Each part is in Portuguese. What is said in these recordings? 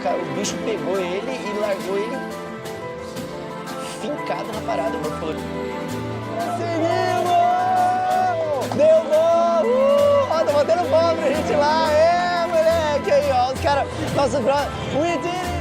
O bicho pegou ele e largou ele fincado na parada. Conseguimos! Deu bom! Ó, tá batendo palma pra gente lá. É, moleque! Aí, ó, os caras... Nossa, we did it!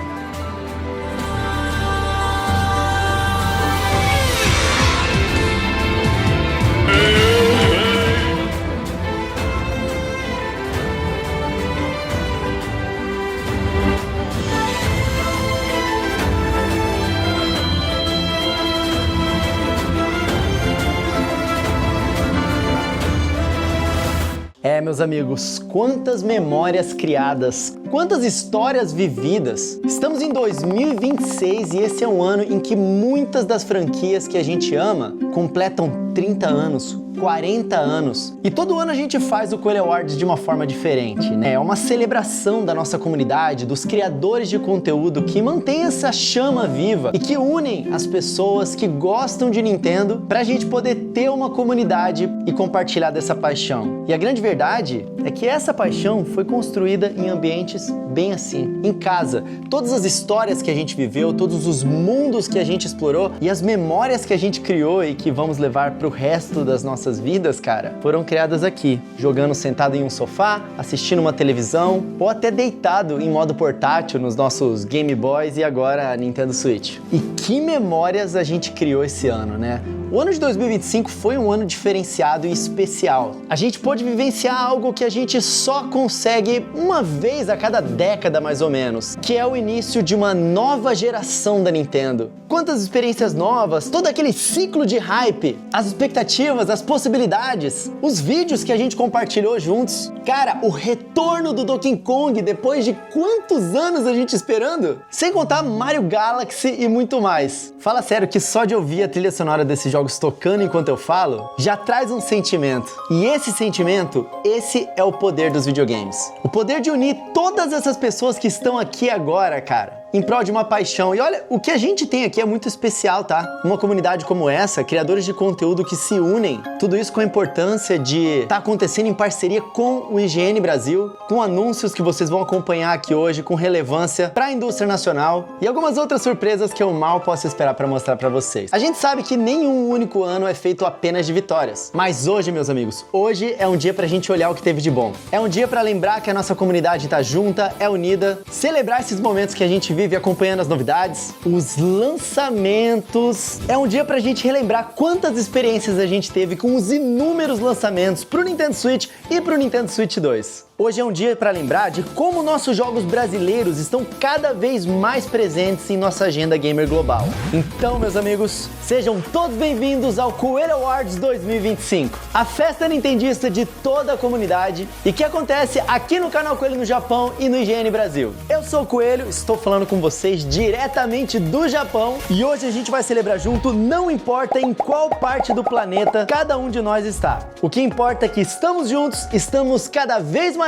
É, meus amigos, quantas memórias criadas, quantas histórias vividas. Estamos em 2026 e esse é um ano em que muitas das franquias que a gente ama completam 30 anos, 40 anos. E todo ano a gente faz o Coelho Awards de uma forma diferente, né? É uma celebração da nossa comunidade, dos criadores de conteúdo que mantém essa chama viva e que unem as pessoas que gostam de Nintendo pra gente poder ter uma comunidade e compartilhar dessa paixão. E a grande verdade é que essa paixão foi construída em ambientes bem assim, em casa. Todas as histórias que a gente viveu, todos os mundos que a gente explorou e as memórias que a gente criou e que vamos levar pro resto das nossas vidas, cara, foram criadas aqui, jogando sentado em um sofá, assistindo uma televisão ou até deitado em modo portátil nos nossos Game Boys e agora a Nintendo Switch. E que memórias a gente criou esse ano, né? O ano de 2025 foi um ano diferenciado e especial. A gente pôde vivenciar algo que a gente só consegue uma vez a cada década mais ou menos, que é o início de uma nova geração da Nintendo. Quantas experiências novas, todo aquele ciclo de hype, as expectativas, as possibilidades, os vídeos que a gente compartilhou juntos. Cara, o retorno do Donkey Kong depois de quantos anos a gente esperando? Sem contar Mario Galaxy e muito mais. Fala sério que só de ouvir a trilha sonora desses jogos tocando enquanto eu falo, já traz um sentimento. E esse sentimento, esse é o poder dos videogames. O poder de unir todas essas pessoas que estão aqui agora, cara, em prol de uma paixão. E olha, o que a gente tem aqui é muito especial, tá? Uma comunidade como essa, criadores de conteúdo que se unem, tudo isso com a importância de estar acontecendo em parceria com o IGN Brasil, com anúncios que vocês vão acompanhar aqui hoje, com relevância para a indústria nacional e algumas outras surpresas que eu mal posso esperar para mostrar para vocês. A gente sabe que nenhum único ano é feito apenas de vitórias, mas hoje, meus amigos, hoje é um dia pra gente olhar o que teve de bom. É um dia para lembrar que a nossa comunidade tá junta, é unida, celebrar esses momentos que a gente vive acompanhando as novidades, os lançamentos. É um dia pra gente relembrar quantas experiências a gente teve com os inúmeros lançamentos pro Nintendo Switch e pro Nintendo Switch 2. Hoje é um dia para lembrar de como nossos jogos brasileiros estão cada vez mais presentes em nossa agenda gamer global. Então, meus amigos, sejam todos bem-vindos ao Coelho Awards 2025, a festa nintendista de toda a comunidade e que acontece aqui no canal Coelho no Japão e no IGN Brasil. Eu sou o Coelho, estou falando com vocês diretamente do Japão e hoje a gente vai celebrar junto, não importa em qual parte do planeta cada um de nós está. O que importa é que estamos juntos, estamos cada vez maiores,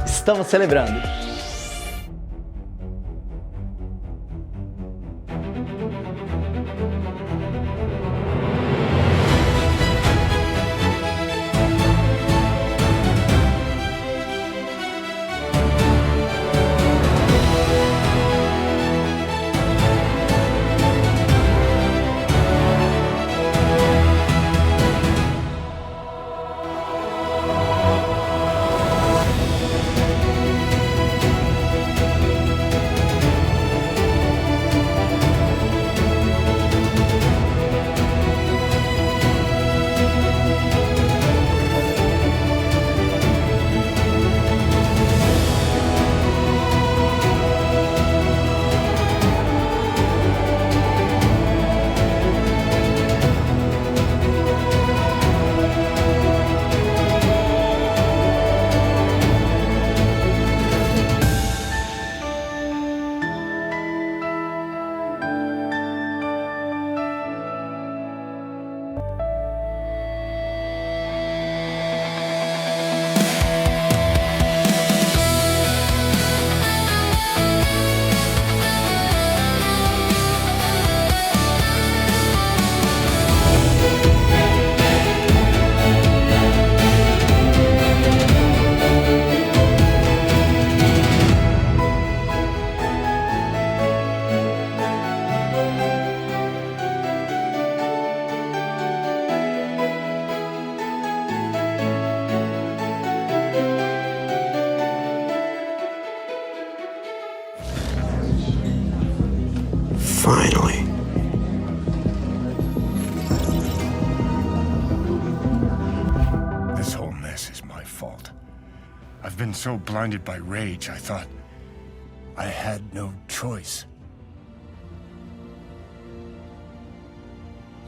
estamos celebrando. Finally. This whole mess is my fault. I've been so blinded by rage, I thought I had no choice.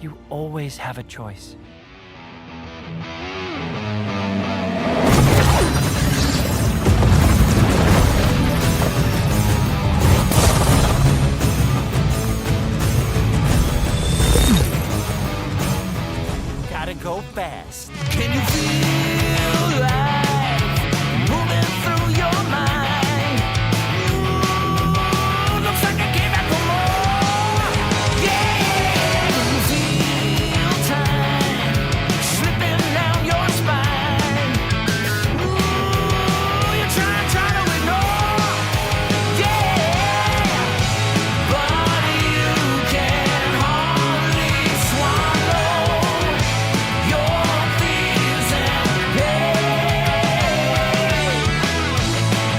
You always have a choice. Gotta go fast. Can you feel life moving through your mind? Ooh, looks like I came back for more. Yeah, can you feel time slipping down your spine? Ooh, you're trying to ignore. Yeah, but you can hardly swallow your fears and pain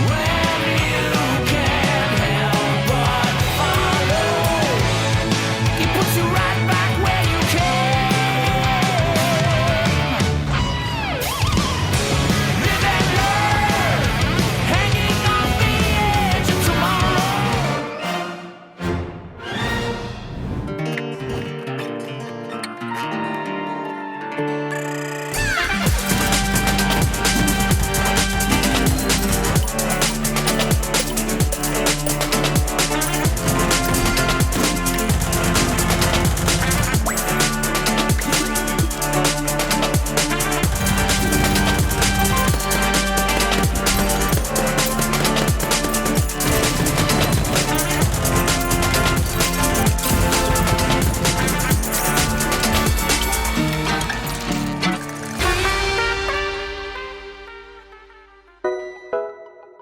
when you can't help but follow. It puts you right back where you came. Live and learn, hanging on the edge of tomorrow.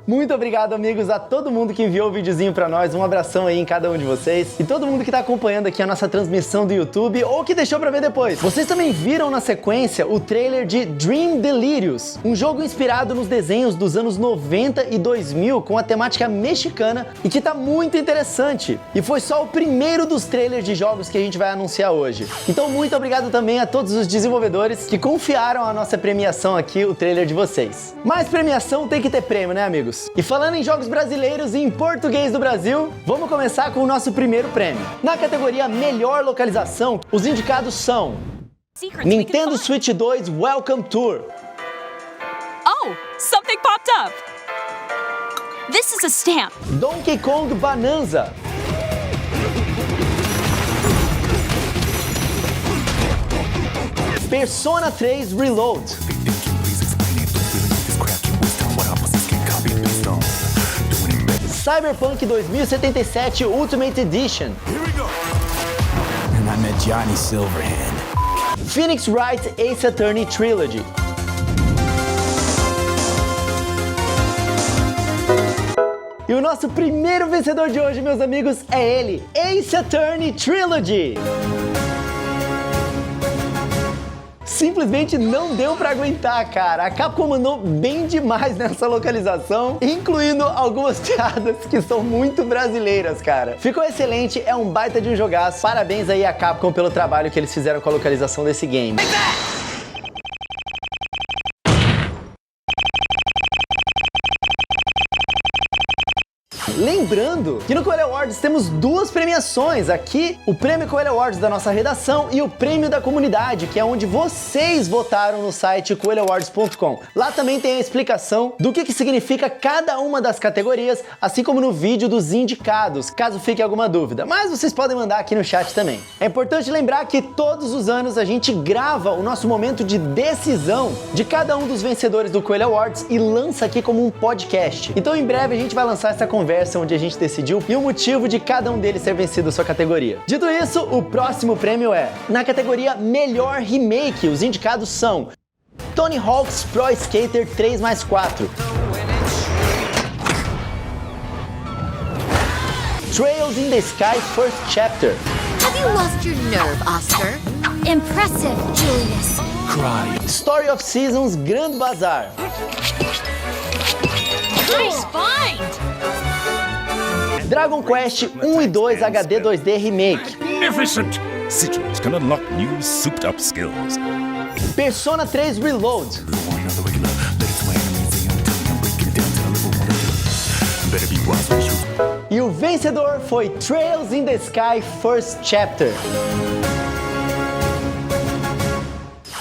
Muito obrigado, amigos, a todo mundo que enviou o videozinho pra nós. Um abração aí em cada um de vocês. E todo mundo que tá acompanhando aqui a nossa transmissão do YouTube ou que deixou pra ver depois. Vocês também viram na sequência o trailer de Dream Delirious, um jogo inspirado nos desenhos dos anos 90 e 2000 com a temática mexicana e que tá muito interessante. E foi só o primeiro dos trailers de jogos que a gente vai anunciar hoje. Então, muito obrigado também a todos os desenvolvedores que confiaram a nossa premiação aqui, o trailer de vocês. Mas premiação tem que ter prêmio, né, amigos? E falando em jogos brasileiros e em português do Brasil, vamos começar com o nosso primeiro prêmio. Na categoria Melhor Localização, os indicados são Nintendo Switch 2 Welcome Tour, Oh, something popped up. This is a stamp. Donkey Kong Bonanza, Persona 3 Reload, Cyberpunk 2077 Ultimate Edition, And I met Johnny Silverhand. Phoenix Wright Ace Attorney Trilogy. E o nosso primeiro vencedor de hoje, meus amigos, é ele, Ace Attorney Trilogy. Simplesmente não deu pra aguentar, cara. A Capcom mandou bem demais nessa localização, incluindo algumas piadas que são muito brasileiras, cara. Ficou excelente, é um baita de um jogaço. Parabéns aí à Capcom pelo trabalho que eles fizeram com a localização desse game. Lembrando que no Coelho Awards temos duas premiações. Aqui, o Prêmio Coelho Awards da nossa redação e o Prêmio da Comunidade, que é onde vocês votaram no site coelhoawards.com. Lá também tem a explicação do que significa cada uma das categorias, assim como no vídeo dos indicados, caso fique alguma dúvida. Mas vocês podem mandar aqui no chat também. É importante lembrar que todos os anos a gente grava o nosso momento de decisão de cada um dos vencedores do Coelho Awards e lança aqui como um podcast. Então em breve a gente vai lançar essa conversa onde a gente decidiu e o motivo de cada um deles ter vencido a sua categoria. Dito isso, o próximo prêmio é na categoria Melhor Remake. Os indicados são Tony Hawk's Pro Skater 3x4, Trails in the Sky First Chapter, Have you lost your nerve, Oscar? Impressive, Julius. Story of Seasons Grand Bazaar, Nice find. Dragon Quest 1 e 2 HD 2D Remake, Magnificent! Citrons can unlock new souped-up skills. Persona 3 Reload, e o vencedor foi Trails in the Sky First Chapter.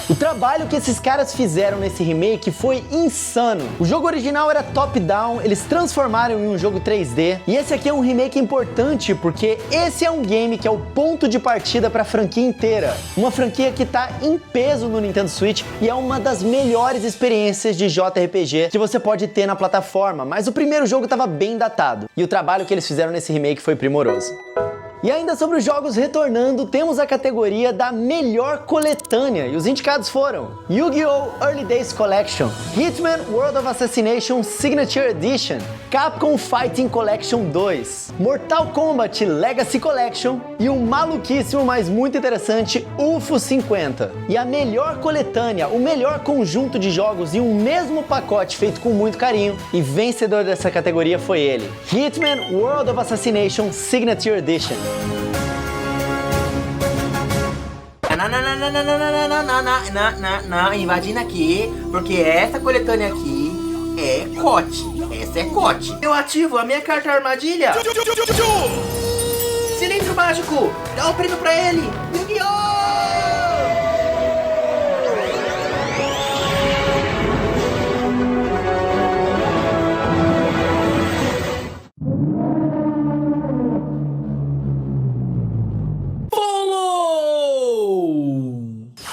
O trabalho que esses caras fizeram nesse remake foi insano. O jogo original era top-down, eles transformaram em um jogo 3D, e esse aqui é um remake importante porque esse é um game que é o ponto de partida para a franquia inteira. Uma franquia que tá em peso no Nintendo Switch e é uma das melhores experiências de JRPG que você pode ter na plataforma, mas o primeiro jogo estava bem datado, e o trabalho que eles fizeram nesse remake foi primoroso. E ainda sobre os jogos retornando, temos a categoria da melhor coletânea, e os indicados foram Yu-Gi-Oh! Early Days Collection, Hitman World of Assassination Signature Edition, Capcom Fighting Collection 2, Mortal Kombat Legacy Collection e o maluquíssimo, mas muito interessante, UFO 50. E a melhor coletânea, o melhor conjunto de jogos em um mesmo pacote feito com muito carinho, e vencedor dessa categoria foi ele, Hitman World of Assassination Signature Edition. Não, invadindo aqui, porque essa coletânea aqui é COT. Essa é COT. Eu ativo a minha carta armadilha. Cilindro mágico, dá o prêmio pra ele. Yu-Gi-Oh!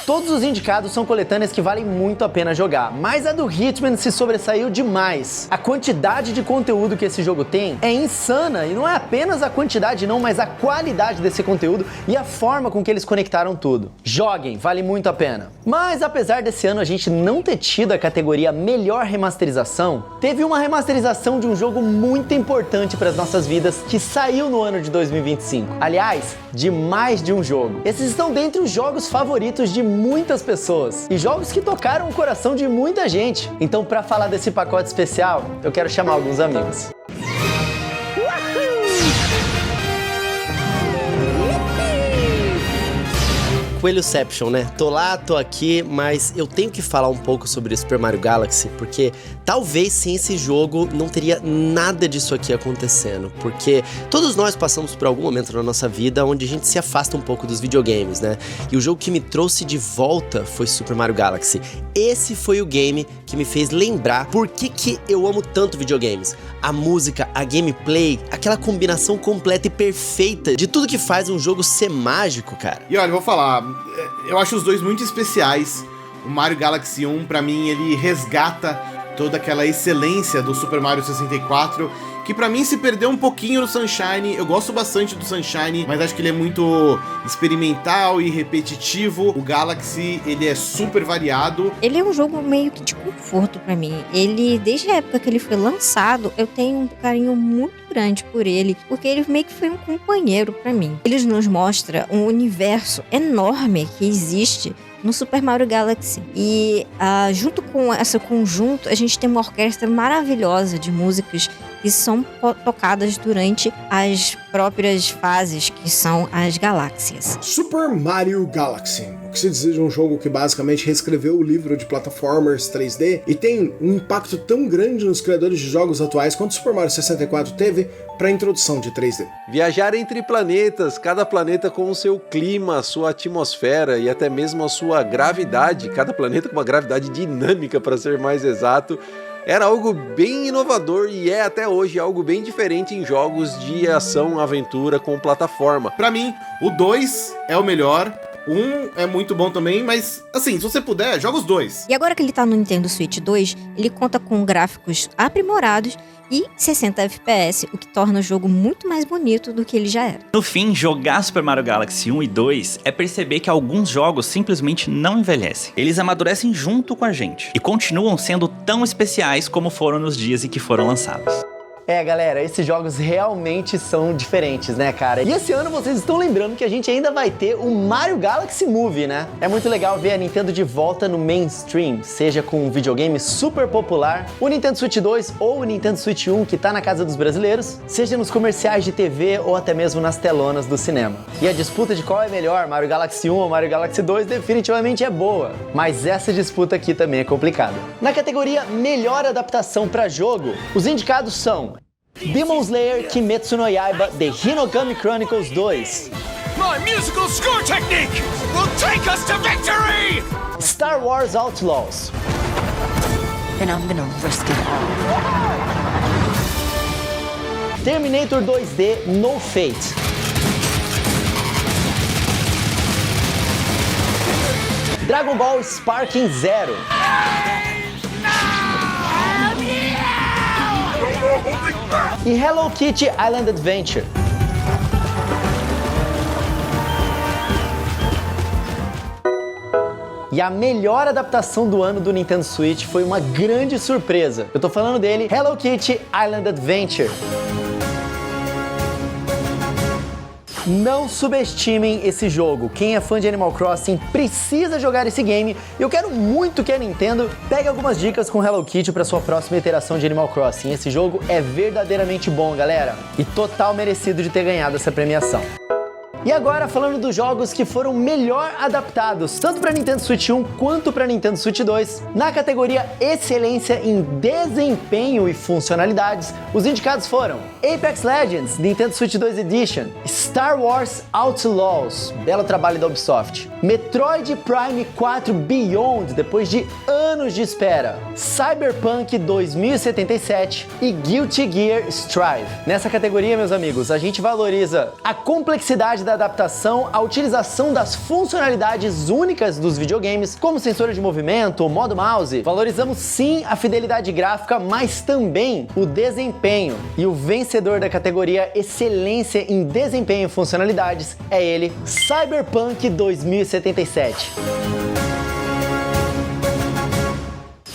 Todos os indicados são coletâneas que valem muito a pena jogar, mas a do Hitman se sobressaiu demais. A quantidade de conteúdo que esse jogo tem é insana, e não é apenas a quantidade não, mas a qualidade desse conteúdo e a forma com que eles conectaram tudo. Joguem, vale muito a pena. Mas apesar desse ano a gente não ter tido a categoria melhor remasterização, teve uma remasterização de um jogo muito importante para as nossas vidas que saiu no ano de 2025. Aliás, de mais de um jogo. Esses estão dentre os jogos favoritos de muitas pessoas e jogos que tocaram o coração de muita gente. Então, para falar desse pacote especial, eu quero chamar alguns amigos. Coelhoception, né? Tô lá, tô aqui, mas eu tenho que falar um pouco sobre Super Mario Galaxy, porque talvez sem esse jogo não teria nada disso aqui acontecendo, porque todos nós passamos por algum momento na nossa vida onde a gente se afasta um pouco dos videogames, né? E o jogo que me trouxe de volta foi Super Mario Galaxy. Esse foi o game que me fez lembrar por que eu amo tanto videogames. A música, a gameplay, aquela combinação completa e perfeita de tudo que faz um jogo ser mágico, cara. E olha, eu vou falar, eu acho os dois muito especiais. O Mario Galaxy 1, pra mim, ele resgata toda aquela excelência do Super Mario 64, que pra mim se perdeu um pouquinho no Sunshine. Eu gosto bastante do Sunshine, mas acho que ele é muito experimental e repetitivo. O Galaxy, ele é super variado. Ele é um jogo meio que de conforto pra mim. Ele, desde a época que ele foi lançado, eu tenho um carinho muito grande por ele, porque ele meio que foi um companheiro pra mim. Ele nos mostra um universo enorme que existe no Super Mario Galaxy. E junto com esse conjunto, a gente tem uma orquestra maravilhosa de músicas que são tocadas durante as próprias fases, que são as galáxias. Super Mario Galaxy, o que se diz de um jogo que basicamente reescreveu o livro de platformers 3D e tem um impacto tão grande nos criadores de jogos atuais quanto o Super Mario 64 teve para a introdução de 3D. Viajar entre planetas, cada planeta com o seu clima, a sua atmosfera e até mesmo a sua gravidade, cada planeta com uma gravidade dinâmica, para ser mais exato, era algo bem inovador e é até hoje algo bem diferente em jogos de ação, aventura com plataforma. Pra mim, o 2 é o melhor. O 1 é muito bom também, mas assim, se você puder, joga os dois. E agora que ele tá no Nintendo Switch 2, ele conta com gráficos aprimorados e 60 FPS, o que torna o jogo muito mais bonito do que ele já era. No fim, jogar Super Mario Galaxy 1 e 2 é perceber que alguns jogos simplesmente não envelhecem. Eles amadurecem junto com a gente e continuam sendo tão especiais como foram nos dias em que foram lançados. É, galera, esses jogos realmente são diferentes, né, cara? E esse ano vocês estão lembrando que a gente ainda vai ter o Mario Galaxy Movie, né? É muito legal ver a Nintendo de volta no mainstream, seja com um videogame super popular, o Nintendo Switch 2 ou o Nintendo Switch 1 que tá na casa dos brasileiros, seja nos comerciais de TV ou até mesmo nas telonas do cinema. E a disputa de qual é melhor, Mario Galaxy 1 ou Mario Galaxy 2, definitivamente é boa, mas essa disputa aqui também é complicada. Na categoria Melhor Adaptação para Jogo, os indicados são Demon Slayer Kimetsu no Yaiba The Hinokami Chronicles 2, My musical score technique will take us to victory! Star Wars Outlaws, Then I'm gonna risk it all. Terminator 2D No Fate, Dragon Ball Sparking Zero, e Hello Kitty Island Adventure. E a melhor adaptação do ano do Nintendo Switch foi uma grande surpresa. Eu tô falando dele, Hello Kitty Island Adventure. Não subestimem esse jogo. Quem é fã de Animal Crossing precisa jogar esse game. E eu quero muito que a Nintendo pegue algumas dicas com Hello Kitty para sua próxima iteração de Animal Crossing. Esse jogo é verdadeiramente bom, galera. E total merecido de ter ganhado essa premiação. E agora falando dos jogos que foram melhor adaptados, tanto para Nintendo Switch 1 quanto para Nintendo Switch 2, na categoria Excelência em Desempenho e Funcionalidades, os indicados foram Apex Legends, Nintendo Switch 2 Edition, Star Wars Outlaws, belo trabalho da Ubisoft, Metroid Prime 4 Beyond, depois de anos de espera, Cyberpunk 2077 e Guilty Gear Strive. Nessa categoria, meus amigos, a gente valoriza a complexidade da adaptação, a utilização das funcionalidades únicas dos videogames, como sensor de movimento, modo mouse. Valorizamos sim a fidelidade gráfica, mas também o desempenho. E o vencedor da categoria Excelência em Desempenho e Funcionalidades é ele, Cyberpunk 2077.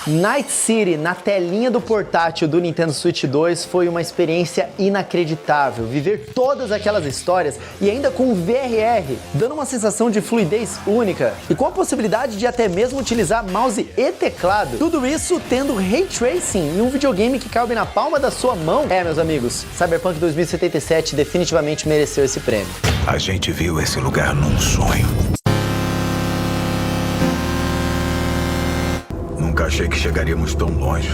Night City na telinha do portátil do Nintendo Switch 2 foi uma experiência inacreditável. Viver todas aquelas histórias e ainda com VRR, dando uma sensação de fluidez única e com a possibilidade de até mesmo utilizar mouse e teclado. Tudo isso tendo Ray Tracing em um videogame que cabe na palma da sua mão. É, meus amigos, Cyberpunk 2077 definitivamente mereceu esse prêmio. A gente viu esse lugar num sonho. Nunca achei que chegaríamos tão longe.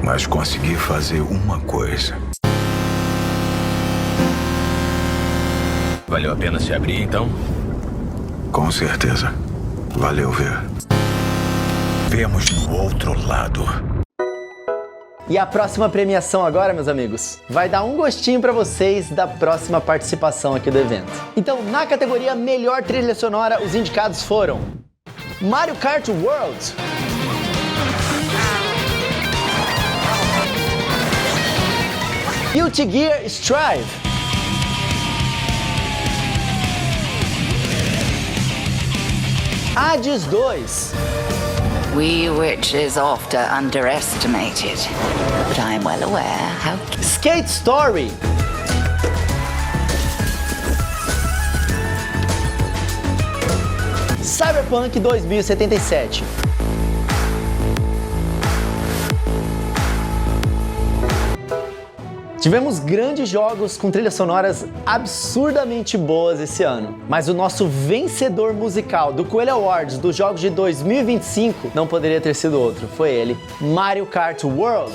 Mas consegui fazer uma coisa. Valeu a pena se abrir, então? Com certeza. Valeu ver. Vemos no outro lado. E a próxima premiação agora, meus amigos, vai dar um gostinho pra vocês da próxima participação aqui do evento. Então, na categoria Melhor Trilha Sonora, os indicados foram Mario Kart World, Guilty Gear Strive, Hades 2, We witches oft are underestimated, but I am well aware how... Skate Story, Cyberpunk 2077. Tivemos grandes jogos com trilhas sonoras absurdamente boas esse ano, mas o nosso vencedor musical do Coelho Awards dos jogos de 2025 não poderia ter sido outro, foi ele, Mario Kart World.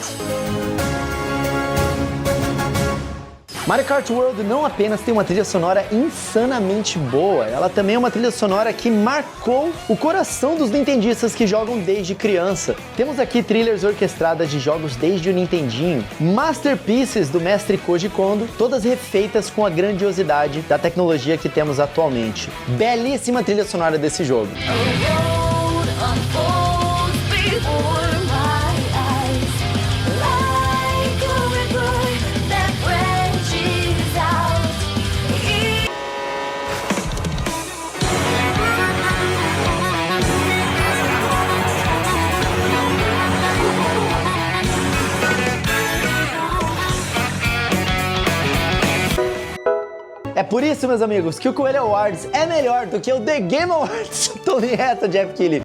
Mario Kart World não apenas tem uma trilha sonora insanamente boa, ela também é uma trilha sonora que marcou o coração dos nintendistas que jogam desde criança. Temos aqui trilhas orquestradas de jogos desde o Nintendinho, masterpieces do mestre Koji Kondo, todas refeitas com a grandiosidade da tecnologia que temos atualmente. Belíssima trilha sonora desse jogo. Por isso, meus amigos, que o Coelho Awards é melhor do que o The Game Awards. Tô nem reta, Jeff Keighley.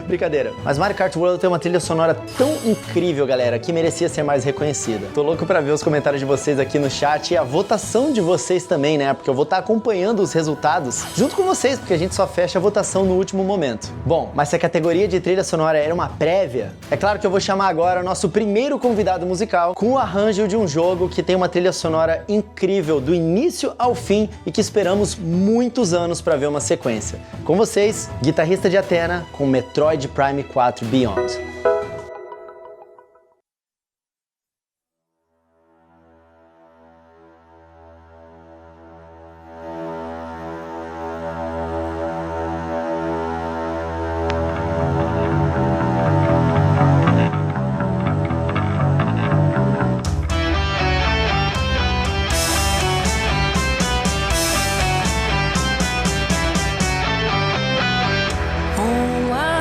Brincadeira. Mas Mario Kart World tem uma trilha sonora tão incrível, galera, que merecia ser mais reconhecida. Tô louco pra ver os comentários de vocês aqui no chat e a votação de vocês também, né? Porque eu vou estar acompanhando os resultados junto com vocês, porque a gente só fecha a votação no último momento. Bom, mas se a categoria de trilha sonora era uma prévia, é claro que eu vou chamar agora o nosso primeiro convidado musical com o arranjo de um jogo que tem uma trilha sonora incrível do início ao fim e que esperamos muitos anos pra ver uma sequência. Com vocês, guitarrista de Athena com Metroid Prime 4 Beyond.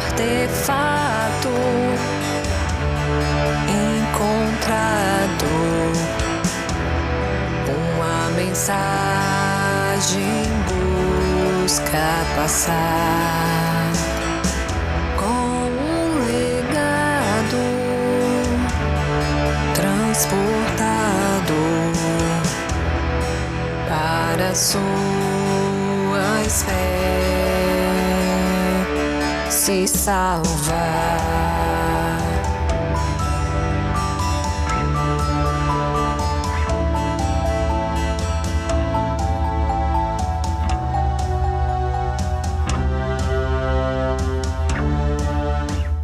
Artefato encontrado, uma mensagem busca passar com um legado transportado para suas fés se salvar.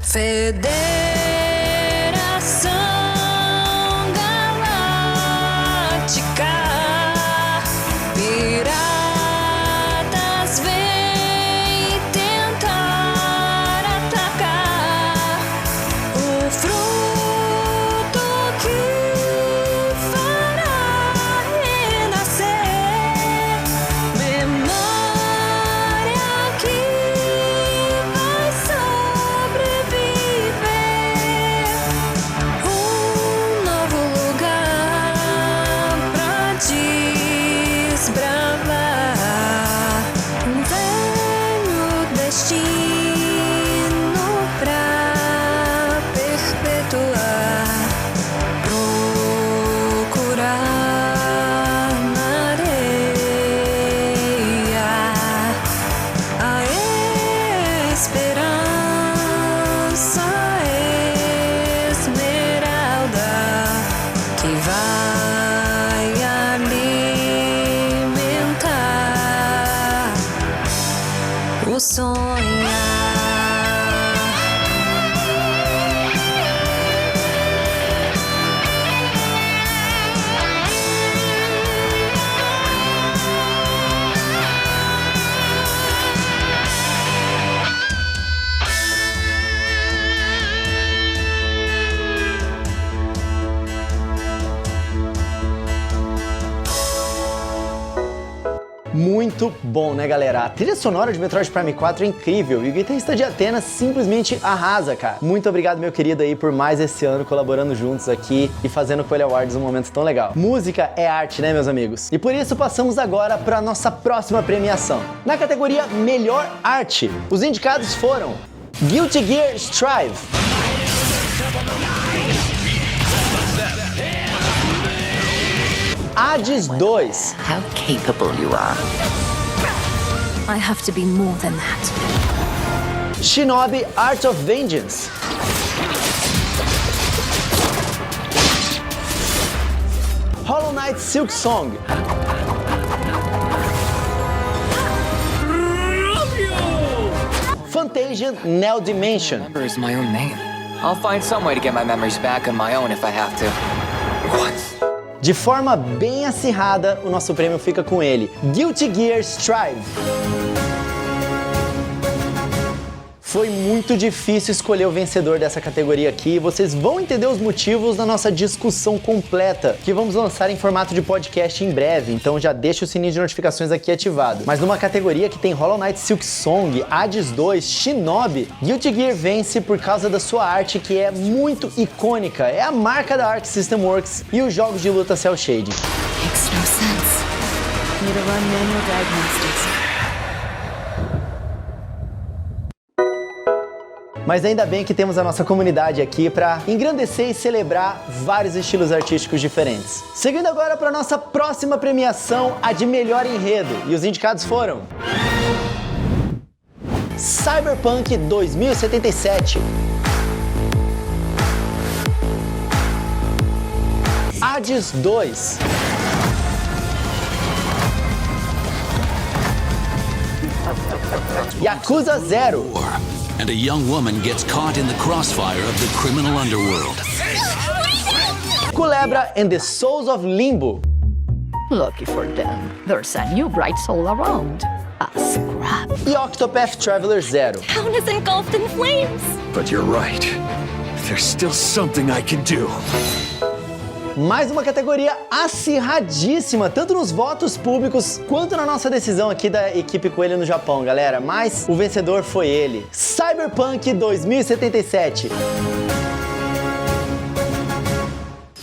Federação Galáctica, piratas vêm tentar atacar o fruto que fará renascer memória que vai sobreviver. Um novo lugar pra desbravar, um velho destino pra perpetuar. Procurar na areia a esperança esmeralda que vai alimentar o sonhar. Muito bom, né, galera? A trilha sonora de Metroid Prime 4 é incrível e o guitarrista de Athena simplesmente arrasa, cara. Muito obrigado, meu querido, aí, por mais esse ano colaborando juntos aqui e fazendo o Coelho Awards um momento tão legal. Música é arte, né, meus amigos? E por isso passamos agora para a nossa próxima premiação. Na categoria Melhor Arte, os indicados foram Guilty Gear Strive, Hades 2, How capable you are. I have to be more than that. Shinobi Art of Vengeance, Hollow Knight Silk Song, Fantasian Neo Dimension, Remember is my own name. I'll find some way to get my memories back on my own if I have to. De forma bem acirrada, o nosso prêmio fica com ele, Guilty Gear Strive. Foi muito difícil escolher o vencedor dessa categoria aqui, vocês vão entender os motivos na nossa discussão completa, que vamos lançar em formato de podcast em breve, então já deixa o sininho de notificações aqui ativado. Mas numa categoria que tem Hollow Knight Silk Song, Hades 2, Shinobi, Guilty Gear vence por causa da sua arte que é muito icônica, é a marca da Arc System Works e os jogos de luta cel shading. Makes no sense. me to run manual diagnostics. Mas ainda bem que temos a nossa comunidade aqui para engrandecer e celebrar vários estilos artísticos diferentes. Seguindo agora para nossa próxima premiação, a de melhor enredo. E os indicados foram... Cyberpunk 2077, Hades 2, Yakuza 0, and a young woman gets caught in the crossfire of the criminal underworld. Culebra and the Souls of Limbo. Lucky for them, there's a new bright soul around. A scrap. E Octopath Traveler 0. Town is engulfed in flames. But you're right. There's still something I can do. Mais uma categoria acirradíssima, tanto nos votos públicos quanto na nossa decisão aqui da equipe Coelho no Japão, galera. Mas o vencedor foi ele, Cyberpunk 2077.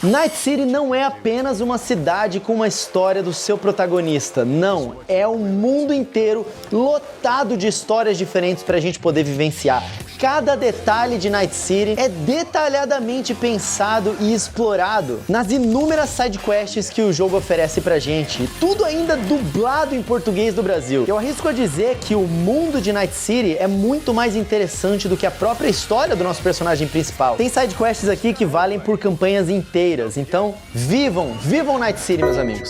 Night City não é apenas uma cidade com uma história do seu protagonista, não, é um mundo inteiro lotado de histórias diferentes pra gente poder vivenciar. Cada detalhe de Night City é detalhadamente pensado e explorado nas inúmeras sidequests que o jogo oferece pra gente, e tudo ainda dublado em português do Brasil. Eu arrisco a dizer que o mundo de Night City é muito mais interessante do que a própria história do nosso personagem principal. Tem sidequests aqui que valem por campanhas inteiras, então vivam Night City, meus amigos.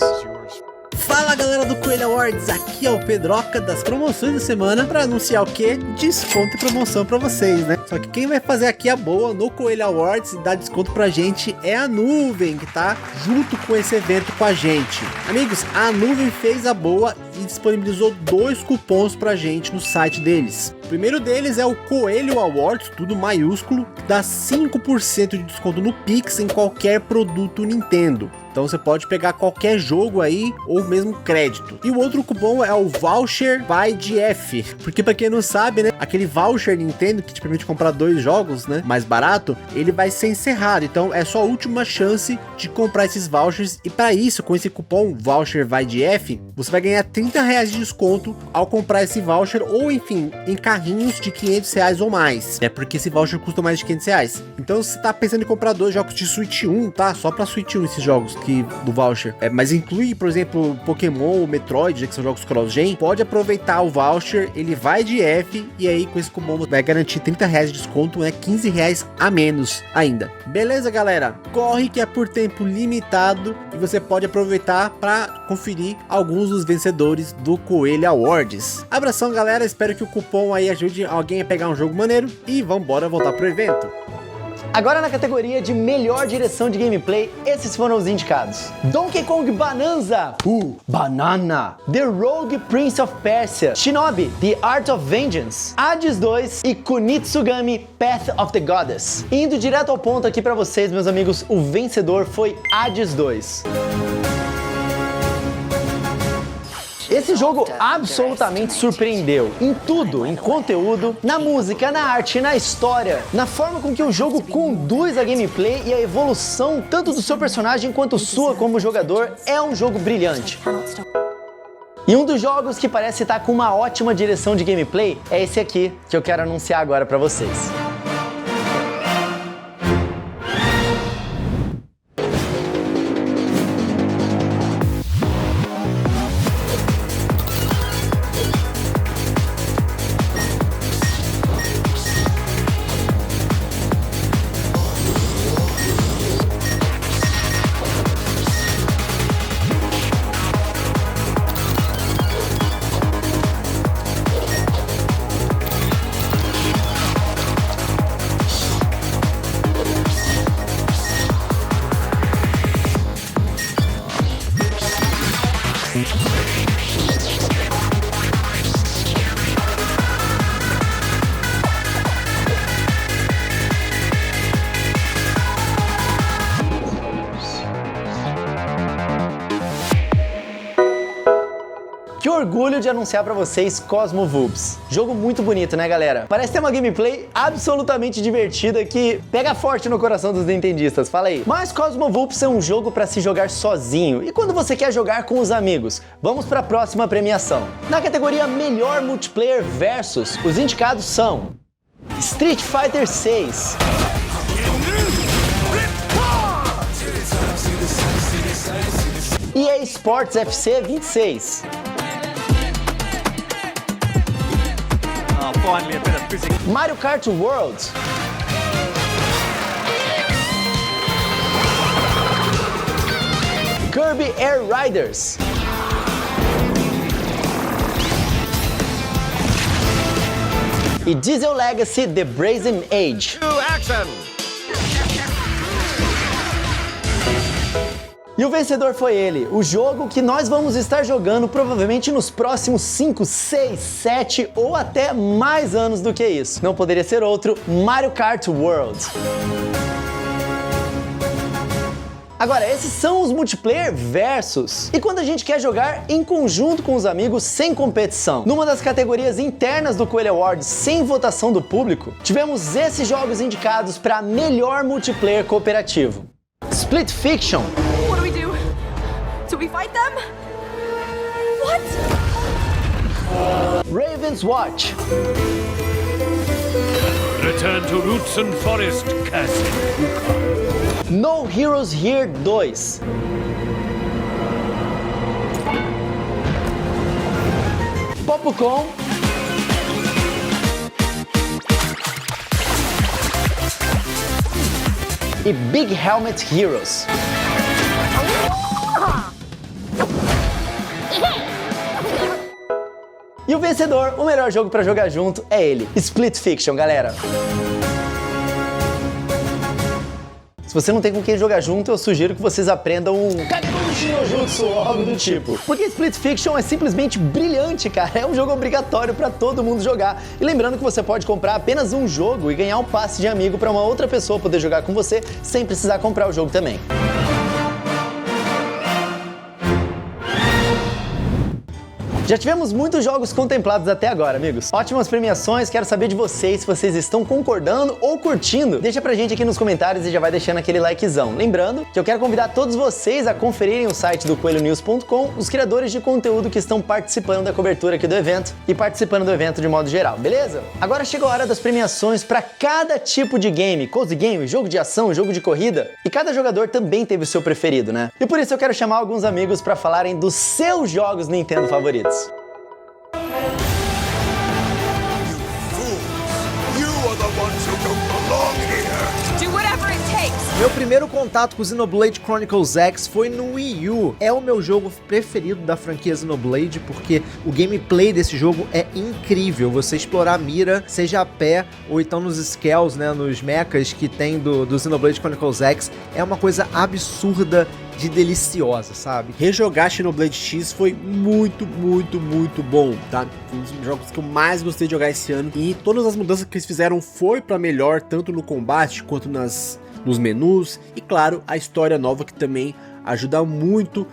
Fala galera do Coelho Awards, aqui é o Pedroca das promoções da semana para anunciar o que? Desconto e promoção para vocês, né? Só que quem vai fazer aqui a boa no Coelho Awards e dar desconto pra gente é a Nuvem, que tá junto com esse evento com a gente. Amigos, a Nuvem fez a boa e disponibilizou 2 cupons pra gente no site deles. O primeiro deles é o Coelho Awards, tudo maiúsculo, que dá 5% de desconto no Pix em qualquer produto Nintendo. Então você pode pegar qualquer jogo aí ou mesmo crédito. E o outro cupom é o Voucher Vai de F. Porque pra quem não sabe, né, aquele Voucher Nintendo que te permite comprar 2 jogos, né, mais barato, ele vai ser encerrado. Então é só a última chance de comprar esses vouchers. E para isso, com esse cupom Voucher Vai de F, você vai ganhar R$30 de desconto ao comprar esse voucher, ou enfim, em carrinhos de R$500 ou mais. É porque esse voucher custa mais de R$500. Então se você tá pensando em comprar 2 jogos de Switch 1, tá? Só pra Switch 1 esses jogos do voucher. Mas inclui, por exemplo, Pokémon ou Metroid, que são jogos cross-gen, pode aproveitar o voucher, ele vai de F, e aí com esse cupom vai garantir R$30 de desconto, é R$15 a menos ainda. Beleza, galera? Corre que é por tempo limitado e você pode aproveitar para conferir alguns dos vencedores do Coelho Awards. Abração, galera, espero que o cupom aí ajude alguém a pegar um jogo maneiro e vambora voltar pro evento. Agora na categoria de melhor direção de gameplay, esses foram os indicados: Donkey Kong Bonanza, Banana, The Rogue Prince of Persia, Shinobi, The Art of Vengeance, Hades 2 e Kunitsugami Path of the Goddess. Indo direto ao ponto aqui pra vocês, meus amigos, o vencedor foi Hades 2. Esse jogo absolutamente surpreendeu em tudo, em conteúdo, na música, na arte, na história, na forma com que o jogo conduz a gameplay e a evolução tanto do seu personagem quanto sua como jogador. É um jogo brilhante. E um dos jogos que parece estar com uma ótima direção de gameplay é esse aqui, que eu quero anunciar agora pra vocês. Que orgulho de anunciar pra vocês Cosmo Whoops. Jogo muito bonito, né, galera? Parece ter uma gameplay absolutamente divertida que pega forte no coração dos nintendistas, fala aí. Mas Cosmo Whoops é um jogo pra se jogar sozinho e quando você quer jogar com os amigos. Vamos pra próxima premiação. Na categoria Melhor Multiplayer Versus, os indicados são Street Fighter 6, EA Sports FC 26, Mario Kart World, Kirby Air Riders, e Diesel Legacy The Brazen Age. E o vencedor foi ele, o jogo que nós vamos estar jogando provavelmente nos próximos 5, 6, 7 ou até mais anos do que isso. Não poderia ser outro, Mario Kart World. Agora, esses são os multiplayer versus. E quando a gente quer jogar em conjunto com os amigos sem competição? Numa das categorias internas do Coelho Awards sem votação do público, tivemos esses jogos indicados para melhor multiplayer cooperativo. Split Fiction. What do we do? Do we fight them? What? Raven's Watch. Return to Roots and Forest, Cassie. No Heroes Here 2. Popcom. E Big Helmet Heroes. E o vencedor, o melhor jogo pra jogar junto, é ele, Split Fiction, galera. Se você não tem com quem jogar junto, eu sugiro que vocês aprendam um Kagebunshin no Jutsu ou algo do tipo. Porque Split Fiction é simplesmente brilhante, cara. É um jogo obrigatório pra todo mundo jogar. E lembrando que você pode comprar apenas um jogo e ganhar um passe de amigo pra uma outra pessoa poder jogar com você sem precisar comprar o jogo também. Já tivemos muitos jogos contemplados até agora, amigos. Ótimas premiações, quero saber de vocês se vocês estão concordando ou curtindo. Deixa pra gente aqui nos comentários e já vai deixando aquele likezão. Lembrando que eu quero convidar todos vocês a conferirem o site do coelhonews.com, os criadores de conteúdo que estão participando da cobertura aqui do evento e participando do evento de modo geral, beleza? Agora chegou a hora das premiações pra cada tipo de game, cozy game, jogo de ação, jogo de corrida, e cada jogador também teve o seu preferido, né? E por isso eu quero chamar alguns amigos pra falarem dos seus jogos Nintendo favoritos. Meu primeiro contato com Xenoblade Chronicles X foi no Wii U. É o meu jogo preferido da franquia Xenoblade, porque o gameplay desse jogo é incrível. Você explorar a mira, seja a pé ou então nos scales, né, nos mechas que tem do Xenoblade Chronicles X, é uma coisa absurda de deliciosa, sabe? Rejogar Xenoblade X foi muito bom, tá? Foi um dos jogos que eu mais gostei de jogar esse ano. E todas as mudanças que eles fizeram foi pra melhor, tanto no combate quanto nos menus. E claro, a história nova que também ajuda muito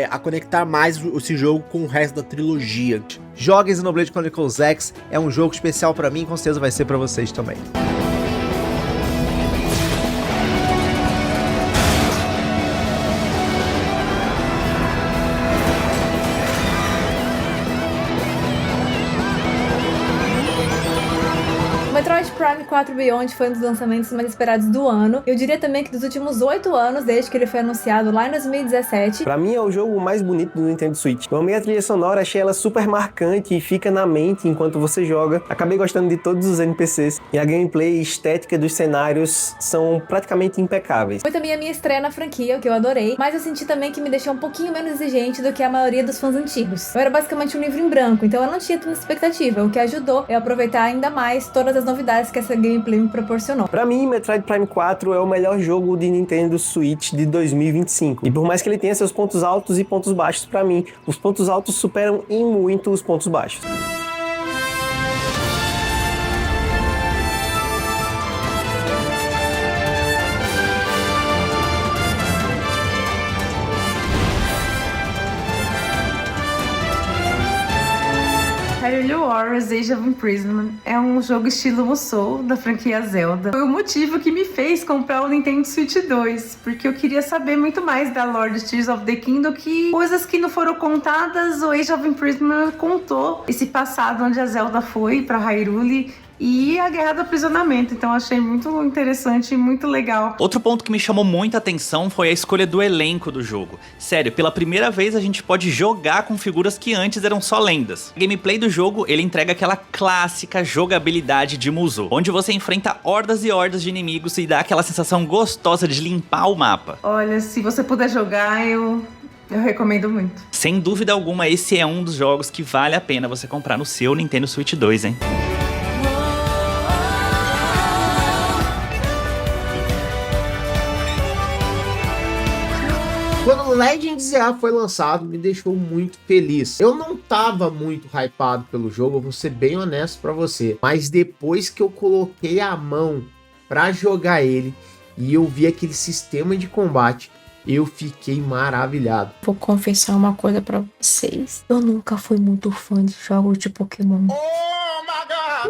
a conectar mais esse jogo com o resto da trilogia. Joguem Xenoblade Chronicles X, é um jogo especial pra mim e com certeza vai ser pra vocês também. Metroid Prime 4 Beyond foi um dos lançamentos mais esperados do ano. Eu diria também que dos últimos 8 anos, desde que ele foi anunciado lá em 2017. Pra mim é o jogo mais bonito do Nintendo Switch. Eu amei a trilha sonora, achei ela super marcante e fica na mente enquanto você joga. Acabei gostando de todos os NPCs e a gameplay e estética dos cenários são praticamente impecáveis. Foi também a minha estreia na franquia, o que eu adorei, mas eu senti também que me deixou um pouquinho menos exigente do que a maioria dos fãs antigos. Eu era basicamente um livro em branco, então eu não tinha tanta expectativa, o que ajudou eu aproveitar ainda mais todas as novidades que essa gameplay me proporcionou. Pra mim, Metroid Prime 4 é o melhor jogo de Nintendo Switch de 2025. E por mais que ele tenha seus pontos altos e pontos baixos, pra mim, os pontos altos superam em muito os pontos baixos. Hyrule Warriors Age of Imprisonment é um jogo estilo Musou da franquia Zelda. Foi o motivo que me fez comprar o Nintendo Switch 2, porque eu queria saber muito mais da lore de Tears of the Kingdom, que coisas que não foram contadas, o Age of Imprisonment contou esse passado onde a Zelda foi pra Hyrule e a Guerra do Aprisionamento, então achei muito interessante e muito legal. Outro ponto que me chamou muita atenção foi a escolha do elenco do jogo. Sério, pela primeira vez a gente pode jogar com figuras que antes eram só lendas. O gameplay do jogo, ele entrega aquela clássica jogabilidade de Musou, onde você enfrenta hordas e hordas de inimigos e dá aquela sensação gostosa de limpar o mapa. Olha, se você puder jogar, eu recomendo muito. Sem dúvida alguma, esse é um dos jogos que vale a pena você comprar no seu Nintendo Switch 2, hein? Quando Legend ZA foi lançado, me deixou muito feliz. Eu não tava muito hypado pelo jogo, eu vou ser bem honesto pra você. Mas depois que eu coloquei a mão pra jogar ele e eu vi aquele sistema de combate, eu fiquei maravilhado. Vou confessar uma coisa pra vocês. Eu nunca fui muito fã de jogos de Pokémon.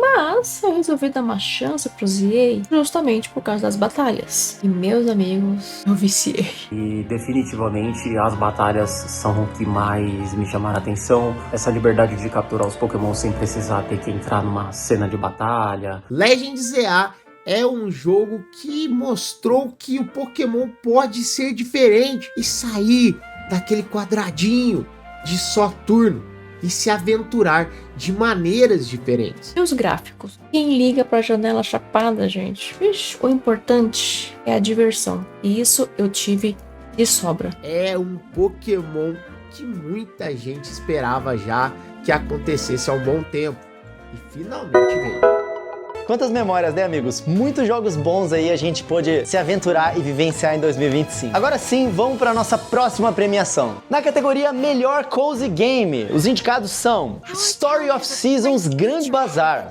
Mas eu resolvi dar uma chance pro ZA justamente por causa das batalhas. E meus amigos, eu viciei. E definitivamente as batalhas são o que mais me chamaram a atenção. Essa liberdade de capturar os Pokémon sem precisar ter que entrar numa cena de batalha. Legend ZA é um jogo que mostrou que o Pokémon pode ser diferente e sair daquele quadradinho de só turno e se aventurar de maneiras diferentes. E os gráficos? Quem liga pra janela chapada, gente? Vixe, o importante é a diversão. E isso eu tive de sobra. É um Pokémon que muita gente esperava já que acontecesse há um bom tempo. E finalmente veio. Quantas memórias, né, amigos? Muitos jogos bons aí a gente pôde se aventurar e vivenciar em 2025. Agora sim, vamos para nossa próxima premiação. Na categoria Melhor Cozy Game, os indicados são Story of Seasons Grand Bazaar,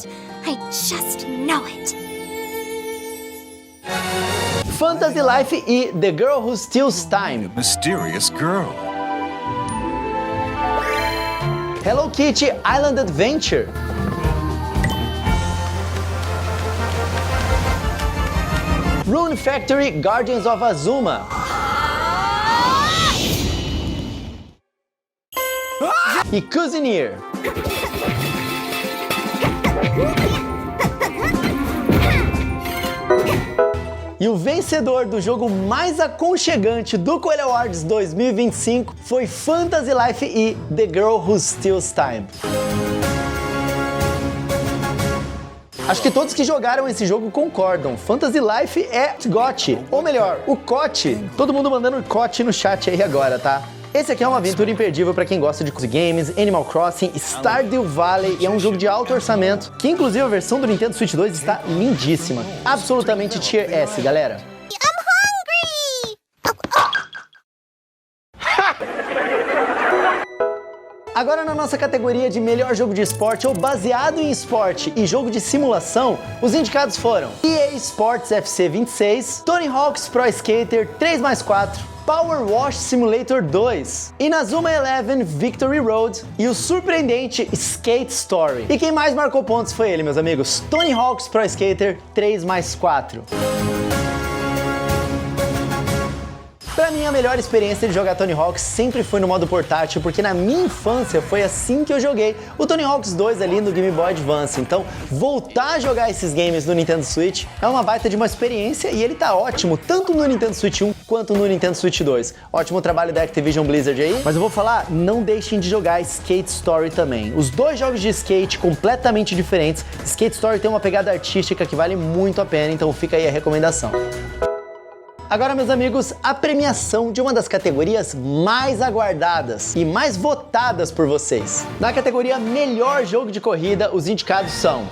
I just know it. Fantasy Life e The Girl Who Steals Time, Mysterious Girl, Hello Kitty Island Adventure, Rune Factory Guardians of Azuma, e Cuisinier. E o vencedor do jogo mais aconchegante do Coelho Awards 2025 foi Fantasy Life e The Girl Who Steals Time. Acho que todos que jogaram esse jogo concordam. Fantasy Life é GOT, ou melhor, o COT. Todo mundo mandando COT no chat aí agora, tá? Esse aqui é uma aventura imperdível para quem gosta de games, Animal Crossing, Stardew Valley, e é um jogo de alto orçamento, que inclusive a versão do Nintendo Switch 2 está lindíssima. Absolutamente tier S, galera. Agora na nossa categoria de melhor jogo de esporte ou baseado em esporte e jogo de simulação, os indicados foram EA Sports FC 26, Tony Hawk's Pro Skater 3x4, Power Wash Simulator 2, Inazuma Eleven Victory Road e o surpreendente Skate Story. E quem mais marcou pontos foi ele, meus amigos, Tony Hawk's Pro Skater 3x4. Pra mim, a melhor experiência de jogar Tony Hawk's sempre foi no modo portátil, porque na minha infância foi assim que eu joguei o Tony Hawk's 2 ali no Game Boy Advance. Então, voltar a jogar esses games no Nintendo Switch é uma baita de uma experiência e ele tá ótimo, tanto no Nintendo Switch 1 quanto no Nintendo Switch 2. Ótimo trabalho da Activision Blizzard aí. Mas eu vou falar, não deixem de jogar Skate Story também. Os dois jogos de skate completamente diferentes. Skate Story tem uma pegada artística que vale muito a pena, então fica aí a recomendação. Agora, meus amigos, a premiação de uma das categorias mais aguardadas e mais votadas por vocês. Na categoria Melhor Jogo de Corrida, os indicados são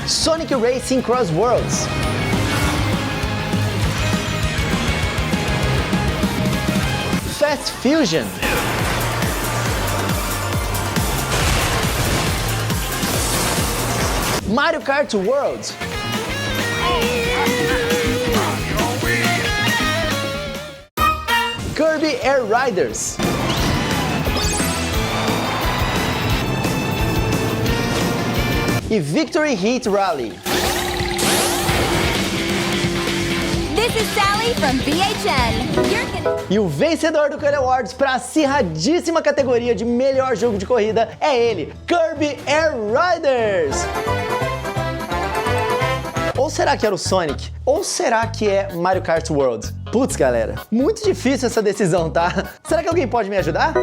Sonic Racing Cross Worlds, Fast Fusion, Mario Kart World, Kirby Air Riders, e Victory Heat Rally. This is Sally from VHN. You're gonna... E o vencedor do Coelho Awards para a acirradíssima categoria de melhor jogo de corrida é ele, Kirby Air Riders! Ou será que era o Sonic? Ou será que é Mario Kart World? Putz, galera, muito difícil essa decisão, tá? Será que alguém pode me ajudar?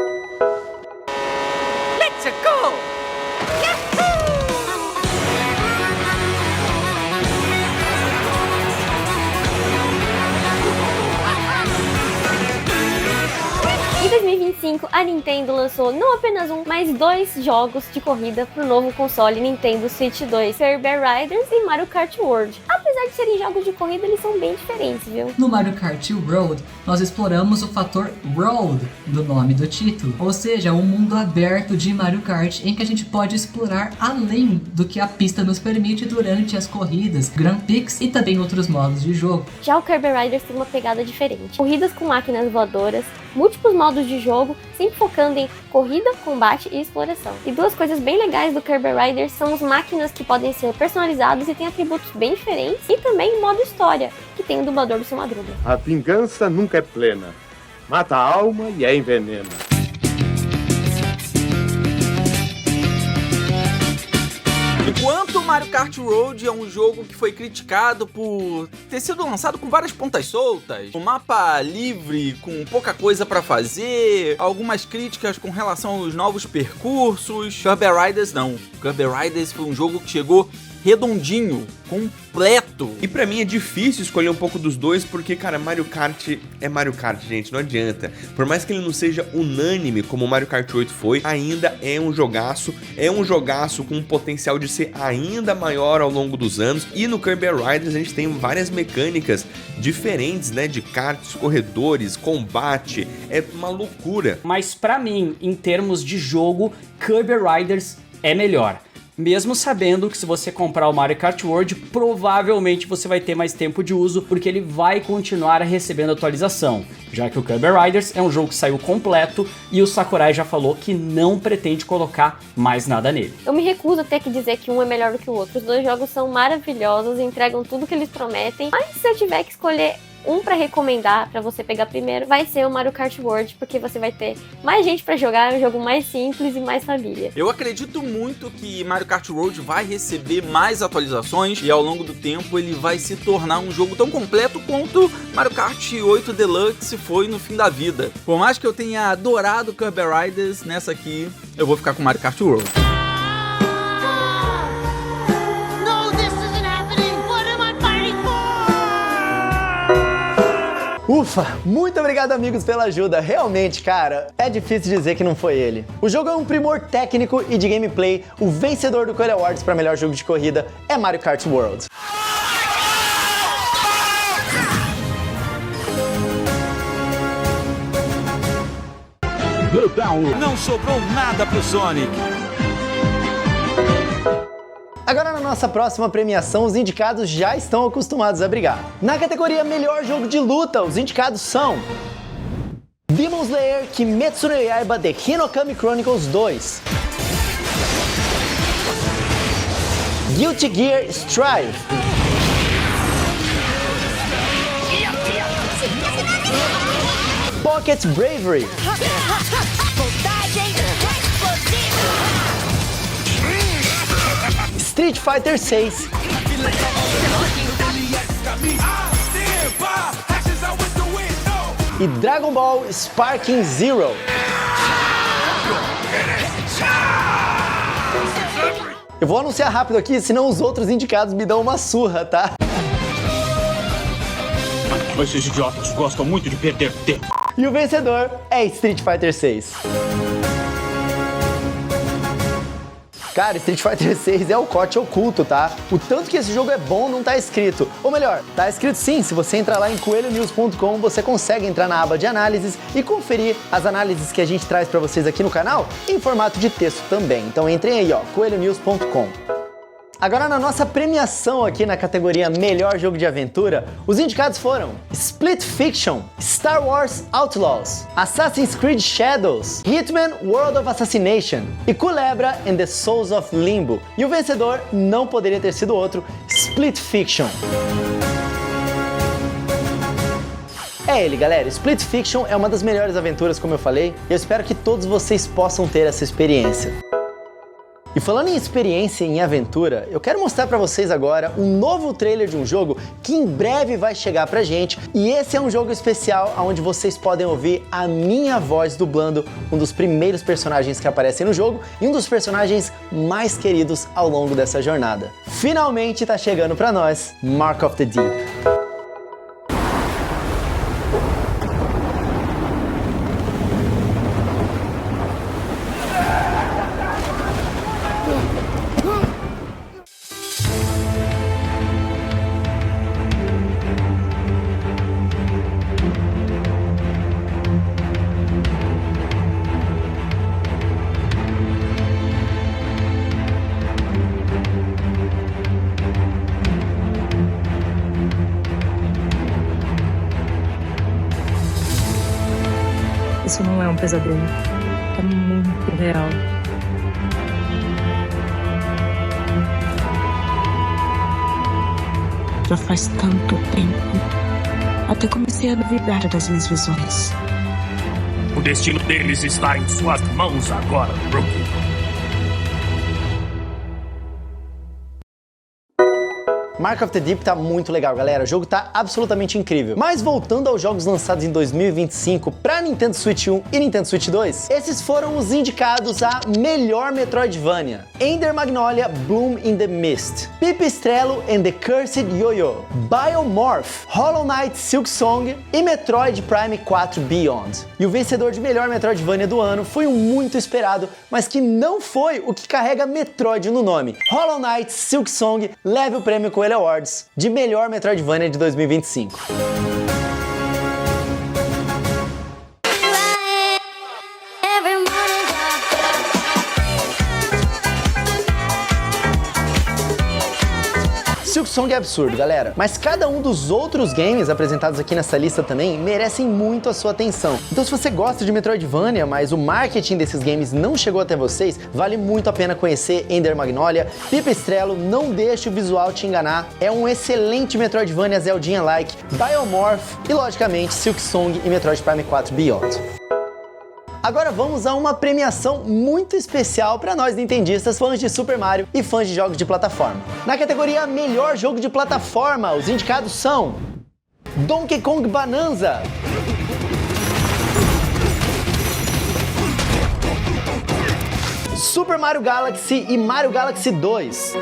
Let's go! Em 2025, a Nintendo lançou não apenas um, mas 2 jogos de corrida pro novo console Nintendo Switch 2, Kirby Air Riders e Mario Kart World. Apesar de serem jogos de corrida, eles são bem diferentes, viu? No Mario Kart World, nós exploramos o fator World do nome do título, ou seja, um mundo aberto de Mario Kart em que a gente pode explorar além do que a pista nos permite durante as corridas, Grand Prix e também outros modos de jogo. Já o Kirby Air Riders tem uma pegada diferente. Corridas com máquinas voadoras, múltiplos modos de jogo, sempre focando em corrida, combate e exploração. E 2 coisas bem legais do Kirby Air Riders são as máquinas que podem ser personalizadas e têm atributos bem diferentes, e também o modo história, que tem o dublador do Seu Madruga. A vingança nunca é plena. Mata a alma e a envenena. Enquanto Mario Kart Road é um jogo que foi criticado por ter sido lançado com várias pontas soltas, um mapa livre com pouca coisa pra fazer, algumas críticas com relação aos novos percursos, Kirby Air Riders não. Kirby Air Riders foi um jogo que chegou redondinho, completo. E pra mim é difícil escolher um pouco dos dois, porque, cara, Mario Kart é Mario Kart, gente, não adianta. Por mais que ele não seja unânime, como o Mario Kart 8 foi, ainda é um jogaço com um potencial de ser ainda maior ao longo dos anos. E no Kirby Air Riders a gente tem várias mecânicas diferentes, né, de karts, corredores, combate, é uma loucura. Mas pra mim, em termos de jogo, Kirby Air Riders é melhor. Mesmo sabendo que se você comprar o Mario Kart World, provavelmente você vai ter mais tempo de uso, porque ele vai continuar recebendo atualização, já que o Kirby Air Riders é um jogo que saiu completo e o Sakurai já falou que não pretende colocar mais nada nele. Eu me recuso a ter que dizer que um é melhor do que o outro. Os 2 jogos são maravilhosos, entregam tudo que eles prometem, mas se eu tiver que escolher um pra recomendar, pra você pegar primeiro, vai ser o Mario Kart World, porque você vai ter mais gente pra jogar, é um jogo mais simples e mais família. Eu acredito muito que Mario Kart World vai receber mais atualizações e ao longo do tempo ele vai se tornar um jogo tão completo quanto Mario Kart 8 Deluxe foi no fim da vida. Por mais que eu tenha adorado Kirby Air Riders, nessa aqui eu vou ficar com Mario Kart World. Ufa, muito obrigado, amigos, pela ajuda. Realmente, cara, é difícil dizer que não foi ele. O jogo é um primor técnico e de gameplay. O vencedor do Coelho Awards para melhor jogo de corrida é Mario Kart World. Não sobrou nada pro Sonic. Agora na nossa próxima premiação, os indicados já estão acostumados a brigar. Na categoria Melhor Jogo de Luta, os indicados são Demon Slayer Kimetsu no Yaiba The Hinokami Chronicles 2, Guilty Gear Strive, Pocket Bravery, Street Fighter 6 e Dragon Ball Sparking Zero. Eu vou anunciar rápido aqui, senão os outros indicados me dão uma surra, tá? Esses idiotas gostam muito de perder tempo. E o vencedor é Street Fighter 6. Cara, Street Fighter 6 é o corte oculto, tá? O tanto que esse jogo é bom não tá escrito. Ou melhor, tá escrito sim. Se você entrar lá em coelhonews.com, você consegue entrar na aba de análises e conferir as análises que a gente traz pra vocês aqui no canal em formato de texto também. Então entrem aí, ó, coelhonews.com. Agora na nossa premiação aqui na categoria Melhor Jogo de Aventura, os indicados foram Split Fiction, Star Wars Outlaws, Assassin's Creed Shadows, Hitman World of Assassination e Culebra and the Souls of Limbo. E o vencedor não poderia ter sido outro, Split Fiction. É ele, galera. Split Fiction é uma das melhores aventuras, como eu falei, e eu espero que todos vocês possam ter essa experiência. E falando em experiência e em aventura, eu quero mostrar pra vocês agora um novo trailer de um jogo que em breve vai chegar pra gente, e esse é um jogo especial onde vocês podem ouvir a minha voz dublando um dos primeiros personagens que aparecem no jogo e um dos personagens mais queridos ao longo dessa jornada. Finalmente tá chegando pra nós Mark of the Deep. Isso não é um pesadelo. É muito real. Já faz tanto tempo. Até comecei a duvidar das minhas visões. O destino deles está em suas mãos agora, Rookie. Mark of the Deep tá muito legal, galera. O jogo tá absolutamente incrível. Mas voltando aos jogos lançados em 2025 para Nintendo Switch 1 e Nintendo Switch 2, esses foram os indicados a melhor Metroidvania: Ender Magnolia Bloom in the Mist, Pipistrello and the Cursed Yo-Yo, Biomorph, Hollow Knight Silksong e Metroid Prime 4 Beyond. E o vencedor de melhor Metroidvania do ano foi um muito esperado, mas que não foi o que carrega Metroid no nome. Hollow Knight Silksong leva o prêmio Coelho Awards de melhor Metroidvania de 2025. Silksong é absurdo, galera, mas cada um dos outros games apresentados aqui nessa lista também merecem muito a sua atenção. Então se você gosta de Metroidvania, mas o marketing desses games não chegou até vocês, vale muito a pena conhecer Ender Magnolia, Pipistrello, não deixe o visual te enganar, é um excelente Metroidvania Zeldinha-like, Biomorph e, logicamente, Silksong e Metroid Prime 4 Beyond. Agora vamos a uma premiação muito especial para nós nintendistas, fãs de Super Mario e fãs de jogos de plataforma. Na categoria Melhor Jogo de Plataforma, os indicados são Donkey Kong Bonanza, Super Mario Galaxy e Mario Galaxy 2,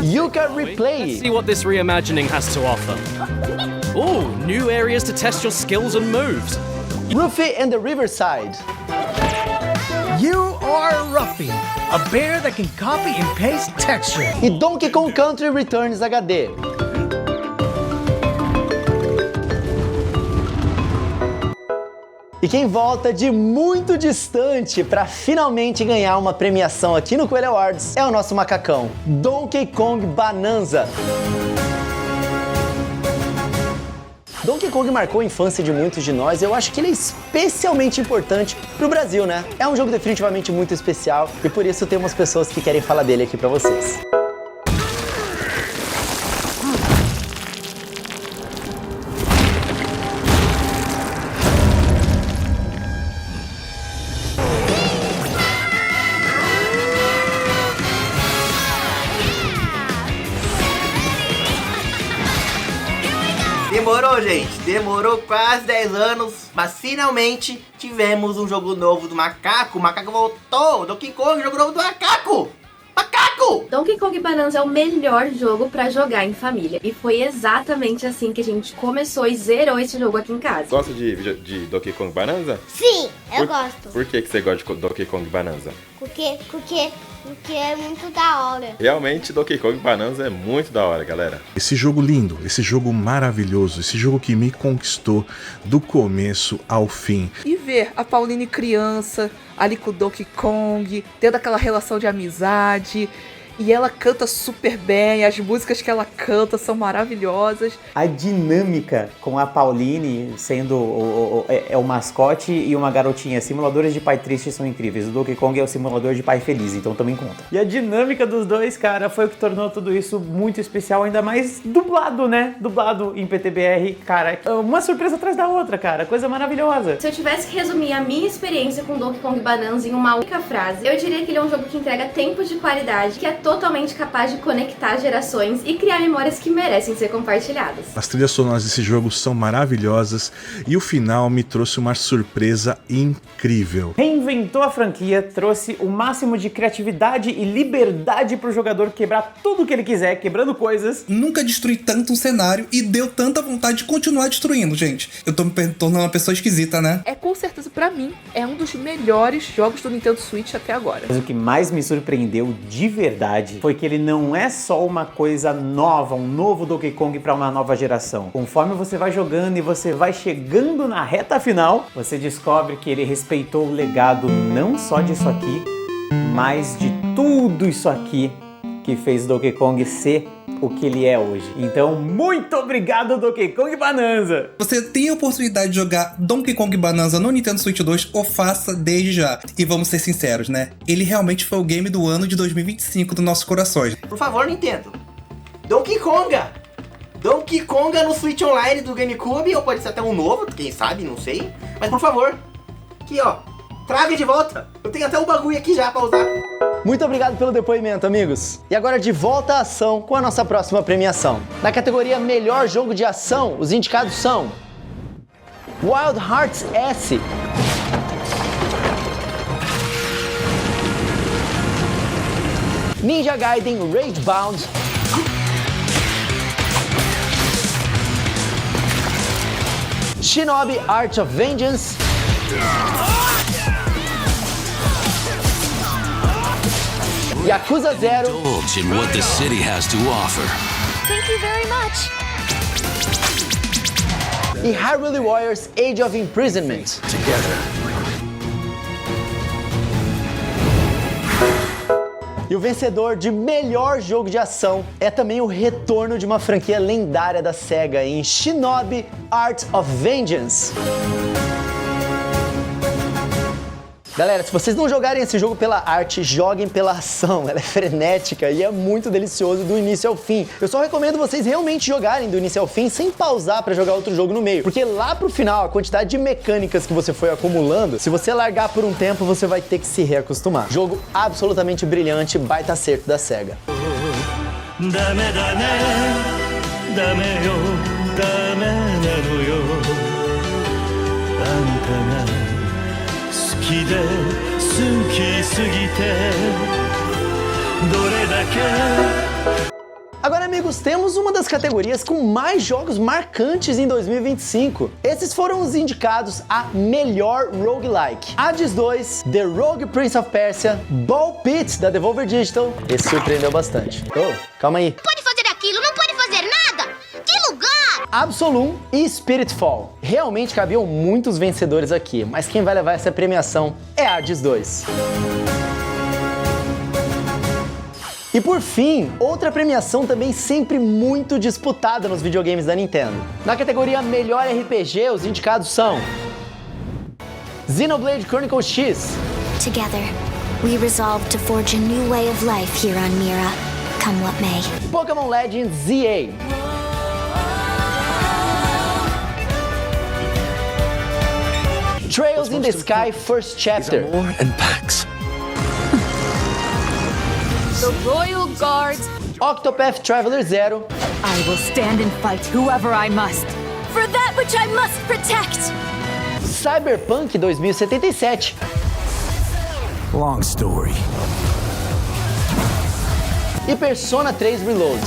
Yooka Replay. Let's see what this reimagining has to offer. Ooh, new areas to test your skills and moves. Ruffy and the Riverside. You are Ruffy, a bear that can copy and paste texture. E Donkey Kong Country Returns HD. E quem volta de muito distante para finalmente ganhar uma premiação aqui no Coelho Awards é o nosso macacão, Donkey Kong Bonanza. Donkey Kong marcou a infância de muitos de nós e eu acho que ele é especialmente importante pro Brasil, né? É um jogo definitivamente muito especial e por isso temos pessoas que querem falar dele aqui pra vocês. Demorou, gente. Demorou quase 10 anos, mas finalmente tivemos um jogo novo do macaco. O macaco voltou. Donkey Kong, jogo novo do macaco. Macaco! Donkey Kong Bonanza é o melhor jogo pra jogar em família. E foi exatamente assim que a gente começou e zerou esse jogo aqui em casa. Gosta de Donkey Kong Bonanza? Sim, eu gosto. Por que você gosta de Donkey Kong Bonanza? Porque é muito da hora. Realmente, Donkey Kong Bananas é muito da hora, galera. Esse jogo lindo, esse jogo maravilhoso, esse jogo que me conquistou do começo ao fim. E ver a Pauline criança ali com o Donkey Kong, tendo aquela relação de amizade. E ela canta super bem, as músicas que ela canta são maravilhosas. A dinâmica com a Pauline sendo o mascote e uma garotinha. Simuladores de pai triste são incríveis. O Donkey Kong é o simulador de pai feliz, então também conta. E a dinâmica dos dois, cara, foi o que tornou tudo isso muito especial, ainda mais dublado, né? Dublado em PTBR, cara. Uma surpresa atrás da outra, cara. Coisa maravilhosa. Se eu tivesse que resumir a minha experiência com Donkey Kong Bananas em uma única frase, eu diria que ele é um jogo que entrega tempo de qualidade, que é totalmente capaz de conectar gerações e criar memórias que merecem ser compartilhadas. As trilhas sonoras desse jogo são maravilhosas e o final me trouxe uma surpresa incrível. Reinventou a franquia, trouxe o máximo de criatividade e liberdade pro jogador quebrar tudo que ele quiser, quebrando coisas. Nunca destruí tanto um cenário e deu tanta vontade de continuar destruindo, gente. Eu tô me tornando uma pessoa esquisita, né? É com certeza, pra mim, é um dos melhores jogos do Nintendo Switch até agora. Mas o que mais me surpreendeu de verdade foi que ele não é só uma coisa nova, um novo Donkey Kong para uma nova geração. Conforme você vai jogando e você vai chegando na reta final, você descobre que ele respeitou o legado não só disso aqui, mas de tudo isso aqui que fez Donkey Kong ser o que ele é hoje. Então, muito obrigado, Donkey Kong Bonanza! Você tem a oportunidade de jogar Donkey Kong Bonanza no Nintendo Switch 2, ou faça desde já. E vamos ser sinceros, né? Ele realmente foi o game do ano de 2025 dos nossos corações. Por favor, Nintendo. Donkey Konga! Donkey Konga no Switch Online do GameCube, ou pode ser até um novo, quem sabe, não sei. Mas por favor, aqui ó, traga de volta. Eu tenho até um bagulho aqui já pra usar. Muito obrigado pelo depoimento, amigos. E agora de volta à ação com a nossa próxima premiação. Na categoria Melhor Jogo de Ação, os indicados são Wild Hearts S, Ninja Gaiden Ragebound, Shinobi Art of Vengeance, Yakuza 0 Indulge in what the city has to offer. Thank you very much. e Hyrule Warriors Age of Imprisonment. E o vencedor de melhor jogo de ação é também o retorno de uma franquia lendária da SEGA em Shinobi Art of Vengeance. Galera, se vocês não jogarem esse jogo pela arte, joguem pela ação. Ela é frenética e é muito delicioso do início ao fim. Eu só recomendo vocês realmente jogarem do início ao fim sem pausar pra jogar outro jogo no meio. Porque lá pro final, a quantidade de mecânicas que você foi acumulando, se você largar por um tempo, você vai ter que se reacostumar. Jogo absolutamente brilhante, baita acerto da SEGA. Agora, amigos, temos uma das categorias com mais jogos marcantes em 2025. Esses foram os indicados a melhor roguelike. Hades 2, The Rogue Prince of Persia, Ball Pit da Devolver Digital. Esse surpreendeu bastante. Oh, calma aí. Pode fazer aquilo, não pode fazer nada! Que lugar! Absolum e Spiritfall. Realmente cabiam muitos vencedores aqui, mas quem vai levar essa premiação é Hades 2. E por fim, outra premiação também sempre muito disputada nos videogames da Nintendo. Na categoria Melhor RPG, os indicados são Xenoblade Chronicles X. Together, we resolve to forge a new way of life here on Mira, come what may. Pokémon Legends ZA. Trails in the Sky First Chapter. The Royal Guards. Octopath Traveler 0. I will stand and fight whoever I must. For that which I must protect. Cyberpunk 2077. Long story. E Persona 3 Reload.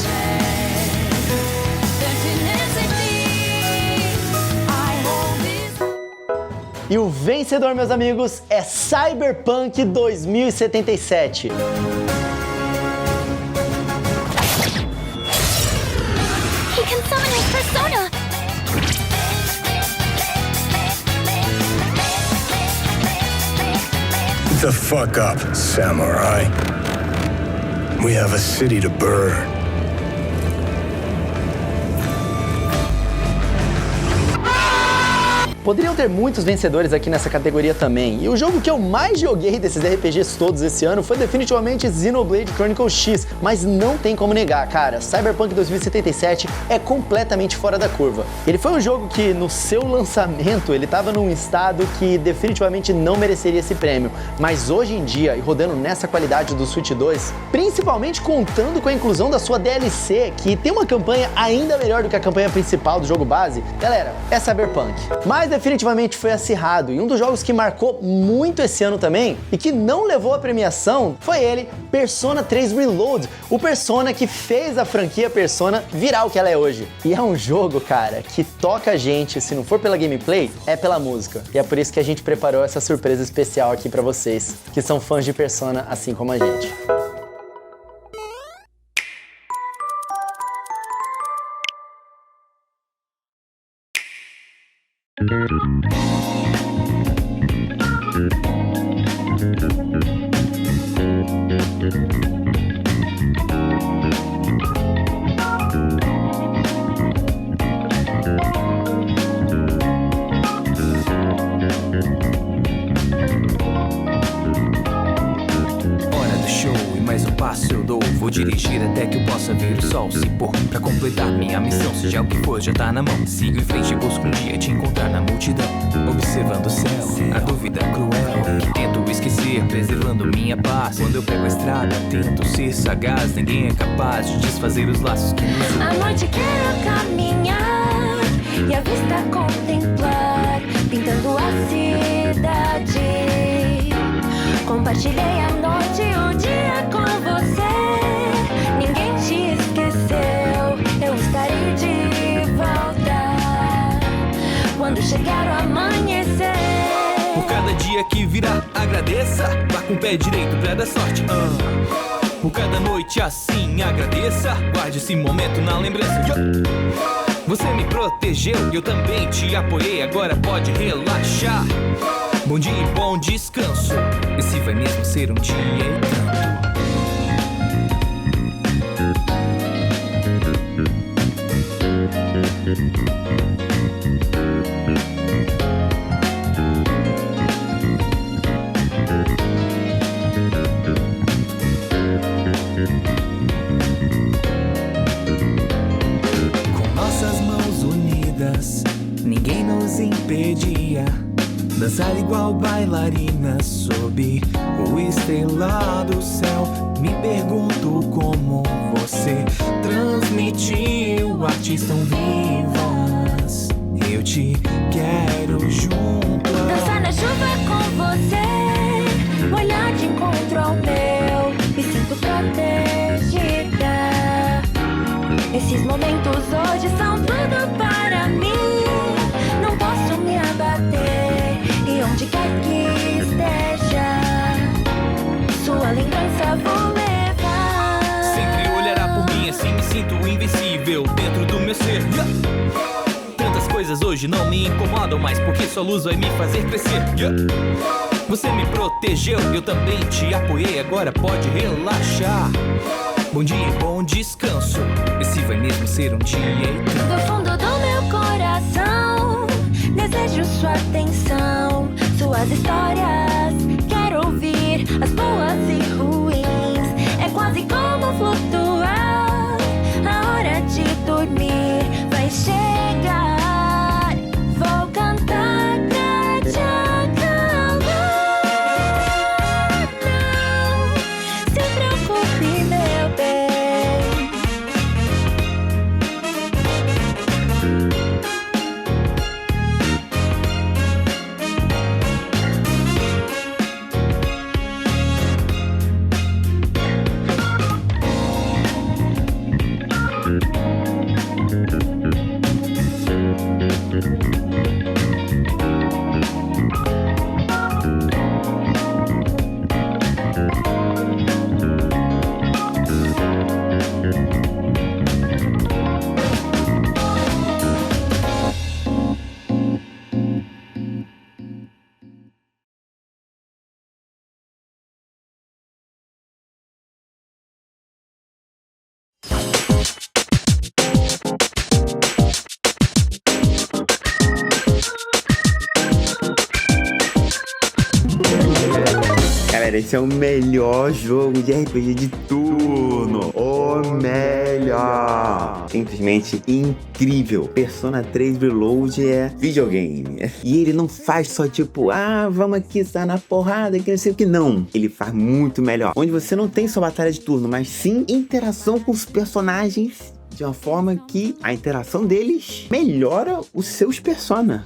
E o vencedor, meus amigos, é Cyberpunk 2077. He can summon his persona! The fuck up, samurai. We have a city to burn. Poderiam ter muitos vencedores aqui nessa categoria também, e o jogo que eu mais joguei desses RPGs todos esse ano foi definitivamente Xenoblade Chronicles X, mas não tem como negar, cara, Cyberpunk 2077 é completamente fora da curva. Ele foi um jogo que no seu lançamento ele estava num estado que definitivamente não mereceria esse prêmio, mas hoje em dia, e rodando nessa qualidade do Switch 2, principalmente contando com a inclusão da sua DLC, que tem uma campanha ainda melhor do que a campanha principal do jogo base, galera, é Cyberpunk. Mas definitivamente foi acirrado, e um dos jogos que marcou muito esse ano também e que não levou a premiação foi ele, Persona 3 Reload, o Persona que fez a franquia Persona virar o que ela é hoje. E é um jogo, cara, que toca a gente, se não for pela gameplay, é pela música. E é por isso que a gente preparou essa surpresa especial aqui pra vocês, que são fãs de Persona assim como a gente. Vou dirigir até que eu possa ver o sol se pôr. Pra completar minha missão, seja o que for, já tá na mão. Sigo em frente e busco um dia te encontrar na multidão. Observando o céu, a dúvida cruel que tento esquecer, preservando minha paz. Quando eu pego a estrada, tento ser sagaz. Ninguém é capaz de desfazer os laços que nos unem. À noite quero caminhar e a vista contemplar, pintando a cidade. Compartilhei a noite e o dia com você. Ninguém te esqueceu, eu estarei de volta quando chegar o amanhecer. Por cada dia que virá, agradeça. Vá com o pé direito pra dar sorte. Por cada noite assim, agradeça. Guarde esse momento na lembrança. Você me protegeu e eu também te apoiei. Agora pode relaxar. Bom dia e bom descanso. Esse vai mesmo ser um dia e tanto. Com nossas mãos unidas, ninguém nos impedia dançar igual bailarinas sob o estrelado céu. Me pergunto como você transmitiu artes tão vivas. Eu te quero junto. Dançar na chuva com você, o olhar de encontro ao meu, me sinto protegida. Esses momentos hoje são tudo para mim. Não posso me abater, e onde quer que esteja, sua lembrança vou levar. Sempre olhará por mim, assim me sinto invencível dentro do meu ser. Tantas coisas hoje não me incomodam mais, porque sua luz vai me fazer crescer. Você me protegeu, eu também te apoiei. Agora pode relaxar. Bom dia e bom descanso. Esse vai mesmo ser um dia e tanto. Do fundo do meu coração, desejo sua atenção, suas histórias. Quero ouvir as boas e ruins. É quase como flutuar. A hora de dormir vai chegar. Vou cantar pra te acalmar. Não se preocupe, meu bem. Galera, esse é o melhor jogo de RPG de turno. O melhor. Simplesmente incrível. Persona 3 Reload é videogame. E ele não faz só tipo, vamos aqui estar na porrada, que não sei o que. Não. Ele faz muito melhor. Onde você não tem só batalha de turno, mas sim interação com os personagens de uma forma que a interação deles melhora os seus Persona.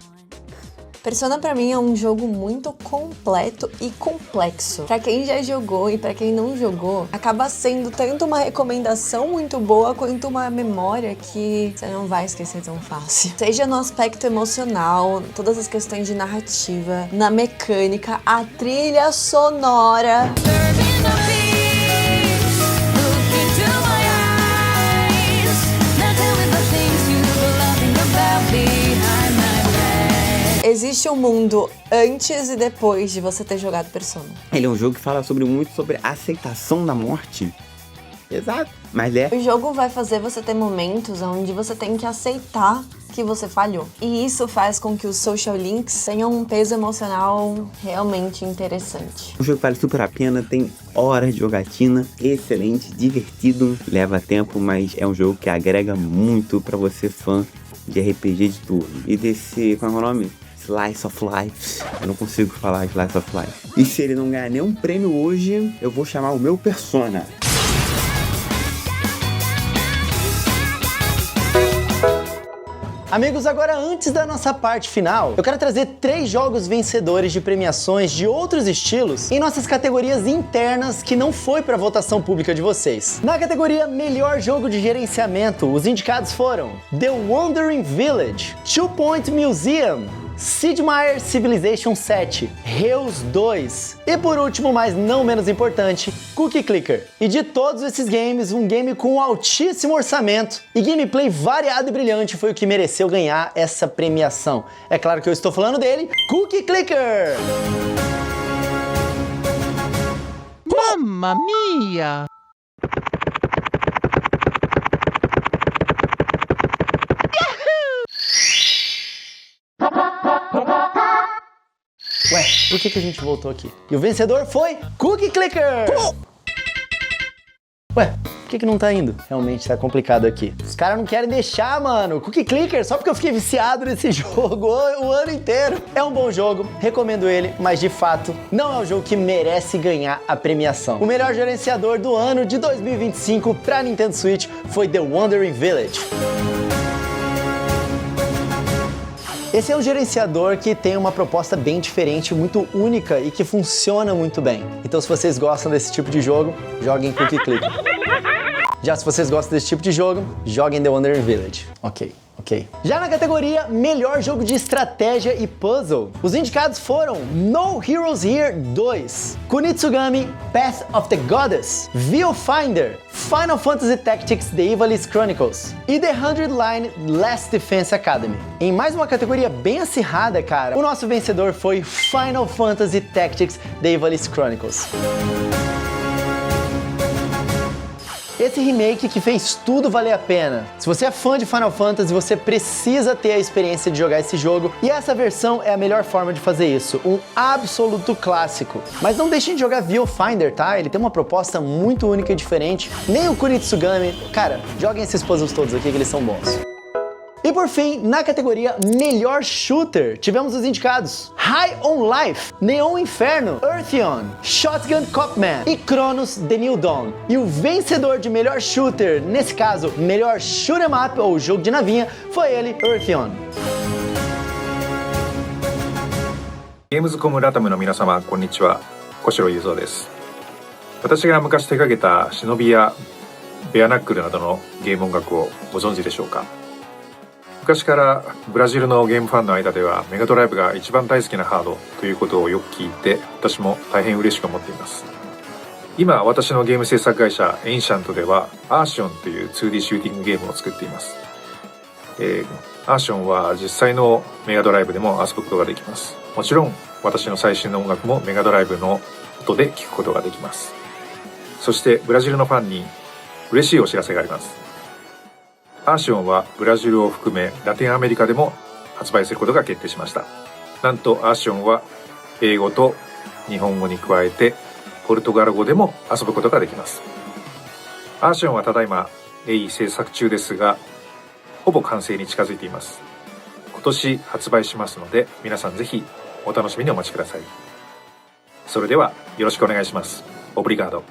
Persona pra mim é um jogo muito completo e complexo. Pra quem já jogou e pra quem não jogou, acaba sendo tanto uma recomendação muito boa quanto uma memória que você não vai esquecer tão fácil. Seja no aspecto emocional, todas as questões de narrativa, na mecânica, a trilha sonora. Existe um mundo antes e depois de você ter jogado Persona. Ele é um jogo que fala muito sobre a aceitação da morte. Exato. Mas O jogo vai fazer você ter momentos onde você tem que aceitar que você falhou. E isso faz com que os social links tenham um peso emocional realmente interessante. O jogo vale super a pena, tem horas de jogatina, excelente, divertido, leva tempo, mas é um jogo que agrega muito pra você fã de RPG de turno. E desse, qual é o nome? Slice of Life. Eu não consigo falar Slice of Life. E se ele não ganhar nenhum prêmio hoje, eu vou chamar o meu Persona. Amigos, agora antes da nossa parte final, eu quero trazer 3 jogos vencedores de premiações de outros estilos em nossas categorias internas que não foi para votação pública de vocês. Na categoria Melhor Jogo de Gerenciamento, os indicados foram The Wandering Village, 2 Point Museum, Sid Meier's Civilization 7, Reus 2 e por último, mas não menos importante, Cookie Clicker. E de todos esses games, um game com altíssimo orçamento e gameplay variado e brilhante foi o que mereceu ganhar essa premiação. É claro que eu estou falando dele, Cookie Clicker! Mamma mia! Ué, por que a gente voltou aqui? E o vencedor foi Cookie Clicker! Ué, por que não tá indo? Realmente tá complicado aqui. Os caras não querem deixar, mano. Cookie Clicker, só porque eu fiquei viciado nesse jogo o ano inteiro. É um bom jogo, recomendo ele, mas de fato não é um jogo que merece ganhar a premiação. O melhor gerenciador do ano de 2025 pra Nintendo Switch foi The Wandering Village. Esse é um gerenciador que tem uma proposta bem diferente, muito única e que funciona muito bem. Então se vocês gostam desse tipo de jogo, joguem Cookie Clicker. Já se vocês gostam desse tipo de jogo, joguem The Wandering Village. Ok. Já na categoria Melhor Jogo de Estratégia e Puzzle, os indicados foram No Heroes Here 2, Kunitsugami Path of the Goddess, Viewfinder, Final Fantasy Tactics The Ivalice Chronicles e The 100 Line Last Defense Academy. Em mais uma categoria bem acirrada, cara, o nosso vencedor foi Final Fantasy Tactics The Ivalice Chronicles. Esse remake que fez tudo valer a pena. Se você é fã de Final Fantasy, você precisa ter a experiência de jogar esse jogo, e essa versão é a melhor forma de fazer isso, um absoluto clássico. Mas não deixem de jogar Viewfinder, tá? Ele tem uma proposta muito única e diferente, nem o Kunitsugami. Cara, joguem esses puzzles todos aqui que eles são bons. E por fim, na categoria Melhor Shooter, tivemos os indicados High on Life, Neon Inferno, Earthyon, Shotgun Copman e Chronos The New Dawn. E o vencedor de Melhor Shooter, nesse caso, Melhor Shoot 'em Up ou Jogo de Navinha, foi ele, Earthyon. ゲームズコムラタムの皆様、こんにちは。小城雄三です。私が昔手掛けた忍びやベアナックルなどのゲーム音楽をご存知でしょうか。昔からブラジルのゲームファンの間ではメガドライブが一番大好きなハードということをよく聞いて、私も大変嬉しく思っています。今私のゲーム制作会社エンシャントではアーションという 2D シューティングゲームを作っています。アーションは実際のメガドライブでも遊ぶことができます。もちろん私の最新の音楽もメガドライブの音で聴くことができます。そしてブラジルのファンに嬉しいお知らせがあります。アーションはブラジルを含めラテンアメリカでも発売することが決定しました。なんとアーションは英語と日本語に加えてポルトガル語でも遊ぶことができます。バージョンはただいま鋭意制作中ですが、ほぼ完成に近づいています。今年発売しますので、皆さんぜひお楽しみにお待ちください。それではよろしくお願いします。オブリガード。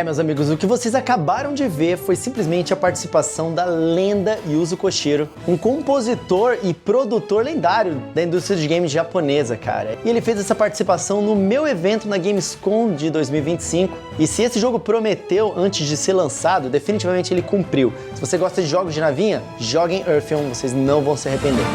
Meus amigos, o que vocês acabaram de ver foi simplesmente a participação da lenda Yuzo Koshiro, um compositor e produtor lendário da indústria de games japonesa, cara. E ele fez essa participação no meu evento na Gamescom de 2025. E se esse jogo prometeu antes de ser lançado, definitivamente ele cumpriu. Se você gosta de jogos de navinha, joguem Earthrealm, vocês não vão se arrepender.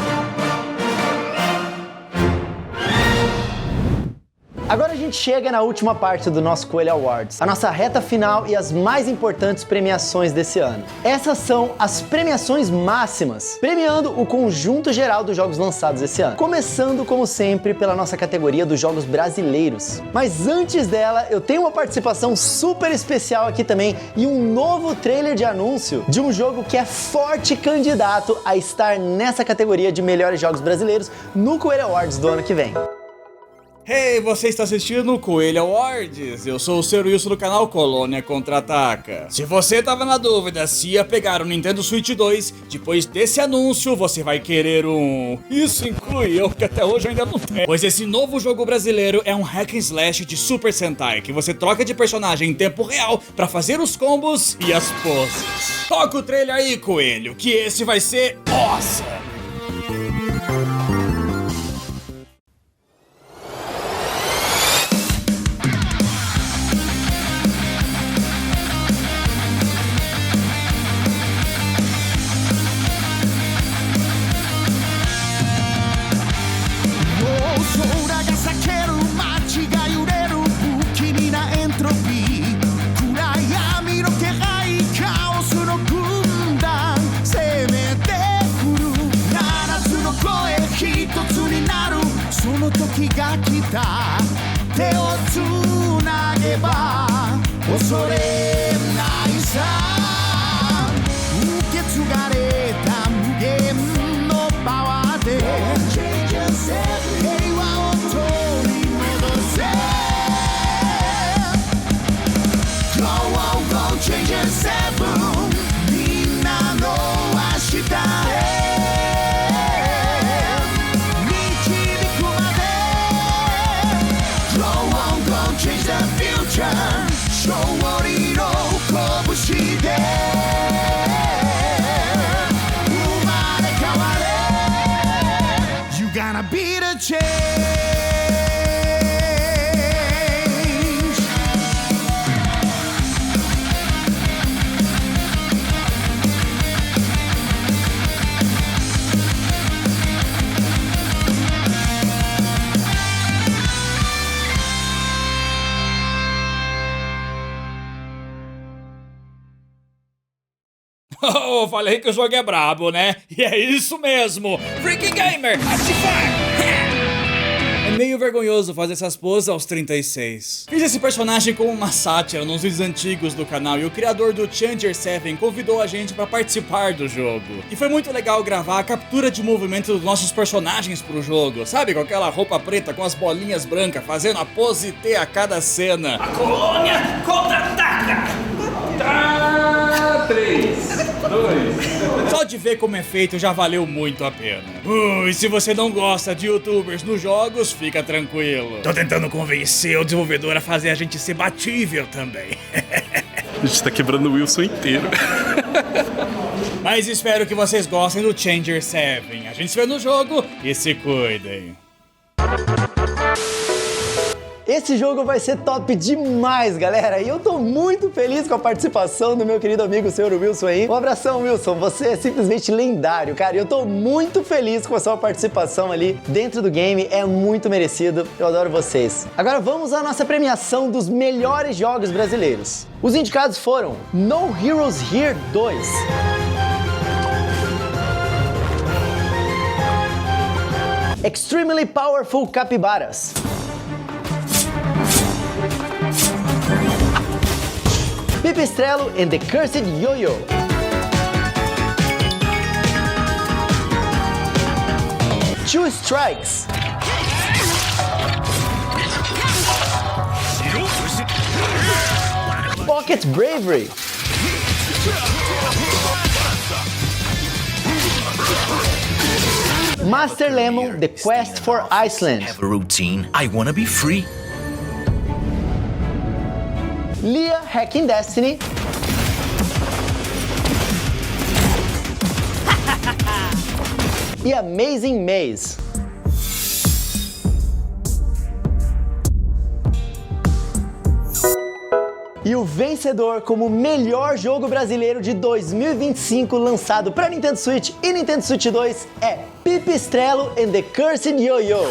Agora a gente chega na última parte do nosso Coelho Awards, a nossa reta final e as mais importantes premiações desse ano. Essas são as premiações máximas, premiando o conjunto geral dos jogos lançados esse ano. Começando, como sempre, pela nossa categoria dos jogos brasileiros. Mas antes dela, eu tenho uma participação super especial aqui também e um novo trailer de anúncio de um jogo que é forte candidato a estar nessa categoria de melhores jogos brasileiros no Coelho Awards do ano que vem. Hey, você está assistindo o Coelho Awards? Eu sou o Sr. Wilson do canal Colônia Contra-Ataca. Se você tava na dúvida se ia pegar o Nintendo Switch 2, depois desse anúncio você vai querer um... Isso inclui eu, que até hoje eu ainda não tenho. Pois esse novo jogo brasileiro é um hack and slash de Super Sentai, que você troca de personagem em tempo real pra fazer os combos e as poses. Toca o trailer aí, Coelho, que esse vai ser awesome! Oh, falei que o jogo é brabo, né? E é isso mesmo! Freaking Gamer, ativa! meio vergonhoso fazer essas poses aos 36. Fiz esse personagem como uma sátira nos vídeos antigos do canal e o criador do Challenger 7 convidou a gente para participar do jogo. E foi muito legal gravar a captura de movimento dos nossos personagens pro jogo, sabe? Com aquela roupa preta com as bolinhas brancas, fazendo a pose T a cada cena. A colônia contra-ataca! 3, 2... Só de ver como é feito já valeu muito a pena. E se você não gosta de youtubers nos jogos, fica tranquilo. Tô tentando convencer o desenvolvedor a fazer a gente ser batível também. A gente tá quebrando o Wilson inteiro. Mas espero que vocês gostem do Challenger 7. A gente se vê no jogo e se cuidem. Esse jogo vai ser top demais, galera, e eu tô muito feliz com a participação do meu querido amigo, Sr. Wilson aí. Um abração, Wilson, você é simplesmente lendário, cara, e eu tô muito feliz com a sua participação ali dentro do game, é muito merecido, eu adoro vocês. Agora vamos à nossa premiação dos melhores jogos brasileiros. Os indicados foram No Heroes Here 2, Extremely Powerful Capybaras, Pipistrello and the Cursed Yo-Yo, Two Strikes, Pocket Bravery, Master Lemon, The Quest for Iceland, Have a routine. I wanna be free. Leah Hacking Destiny, e Amazing Maze. E o vencedor como melhor jogo brasileiro de 2025 lançado para Nintendo Switch e Nintendo Switch 2 é Pipistrello and the Cursed Yo-Yo.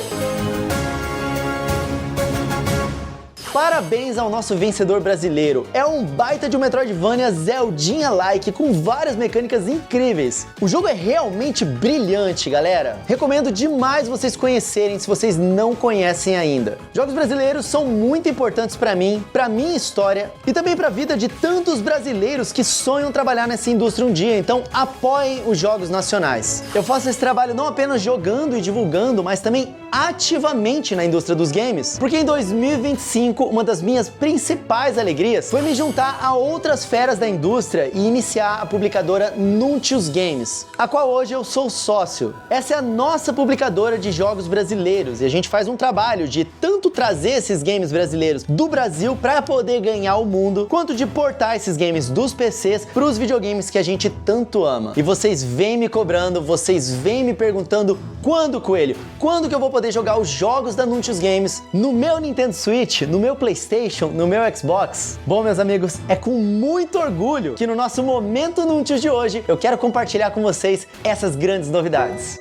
Parabéns ao nosso vencedor brasileiro. É um baita de um Metroidvania Zeldinha-like com várias mecânicas incríveis. O jogo é realmente brilhante, galera. Recomendo demais vocês conhecerem se vocês não conhecem ainda. Jogos brasileiros são muito importantes pra mim, pra minha história e também pra vida de tantos brasileiros que sonham trabalhar nessa indústria um dia, então apoiem os jogos nacionais. Eu faço esse trabalho não apenas jogando e divulgando, mas também ativamente na indústria dos games, porque em 2025 uma das minhas principais alegrias foi me juntar a outras feras da indústria e iniciar a publicadora Nuntius Games, a qual hoje eu sou sócio. Essa é a nossa publicadora de jogos brasileiros e a gente faz um trabalho de tanto trazer esses games brasileiros do Brasil para poder ganhar o mundo, quanto de portar esses games dos PCs para os videogames que a gente tanto ama. E vocês vêm me cobrando, vocês vêm me perguntando quando, Coelho, quando que eu vou poder jogar os jogos da Nuntius Games no meu Nintendo Switch, no meu PlayStation, no meu Xbox? Bom, meus amigos, é com muito orgulho que no nosso Momento Nuntius de hoje eu quero compartilhar com vocês essas grandes novidades.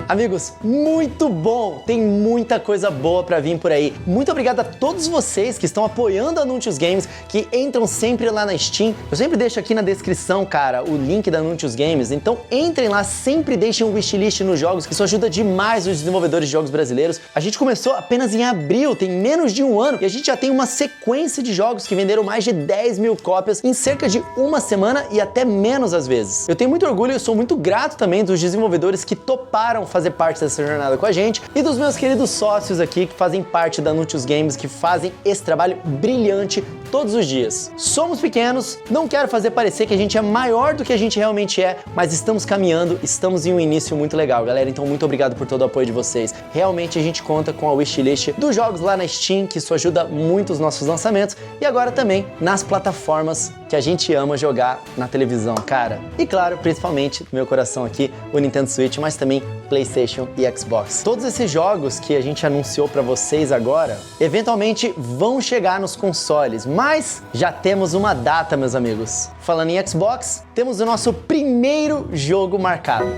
Amigos, muito bom! Tem muita coisa boa pra vir por aí. Muito obrigado a todos vocês que estão apoiando a Nuntius Games, que entram sempre lá na Steam. Eu sempre deixo aqui na descrição, cara, o link da Nuntius Games. Então entrem lá, sempre deixem um wishlist nos jogos, que isso ajuda demais os desenvolvedores de jogos brasileiros. A gente começou apenas em abril, tem menos de um ano, e a gente já tem uma sequência de jogos que venderam mais de 10 mil cópias em cerca de uma semana e até menos às vezes. Eu tenho muito orgulho e sou muito grato também dos desenvolvedores que toparam fazer parte dessa jornada com a gente e dos meus queridos sócios aqui que fazem parte da Nuntius Games, que fazem esse trabalho brilhante todos os dias. Somos pequenos, não quero fazer parecer que a gente é maior do que a gente realmente é, mas estamos caminhando, estamos em um início muito legal, galera, então muito obrigado por todo o apoio de vocês. Realmente a gente conta com a wishlist dos jogos lá na Steam, que isso ajuda muito os nossos lançamentos, e agora também nas plataformas que a gente ama jogar na televisão, cara. E claro, principalmente no meu coração aqui, o Nintendo Switch, mas também PlayStation e Xbox. Todos esses jogos que a gente anunciou pra vocês agora, eventualmente vão chegar nos consoles, mas já temos uma data, meus amigos. Falando em Xbox, temos o nosso primeiro jogo marcado.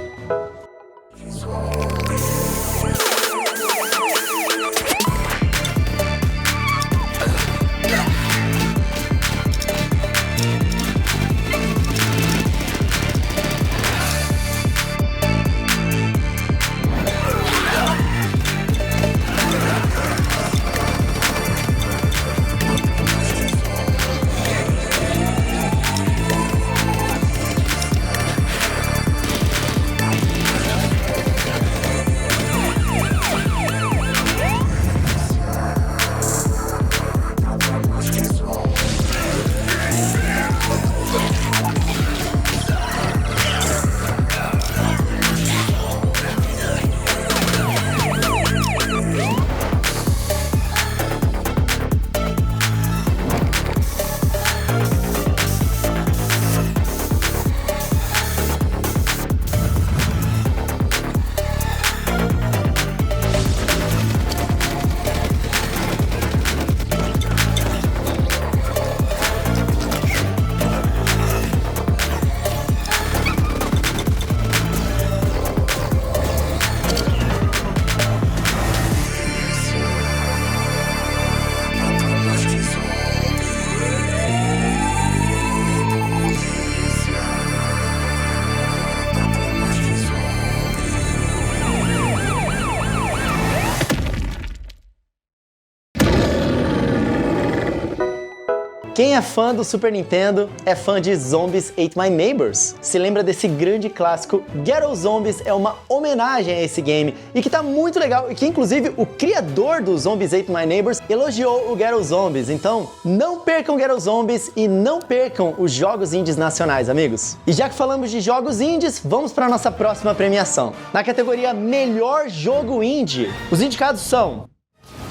Quem é fã do Super Nintendo é fã de Zombies Ate My Neighbors. Se lembra desse grande clássico? Ghetto Zombies é uma homenagem a esse game e que tá muito legal e que inclusive o criador do Zombies Ate My Neighbors elogiou o Ghetto Zombies. Então não percam Ghetto Zombies e não percam os jogos indies nacionais, amigos. E já que falamos de jogos indies, vamos para nossa próxima premiação. Na categoria Melhor Jogo Indie, os indicados são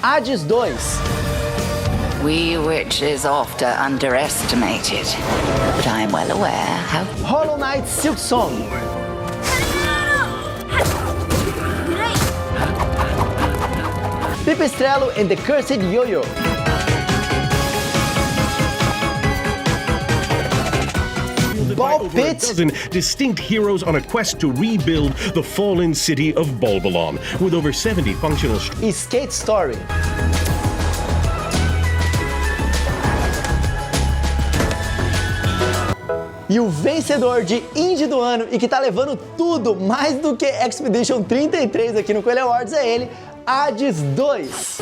Hades 2, We witches oft are underestimated, but I am well aware how Hollow Knight Silksong, Pipistrello and the Cursed Yo-Yo, Ball Pit, a dozen distinct heroes on a quest to rebuild the fallen city of Bulbalon, with over 70 functional e Skate Story. E o vencedor de Indie do ano e que tá levando tudo, mais do que Expedition 33 aqui no Coelho Awards, é ele, Hades 2.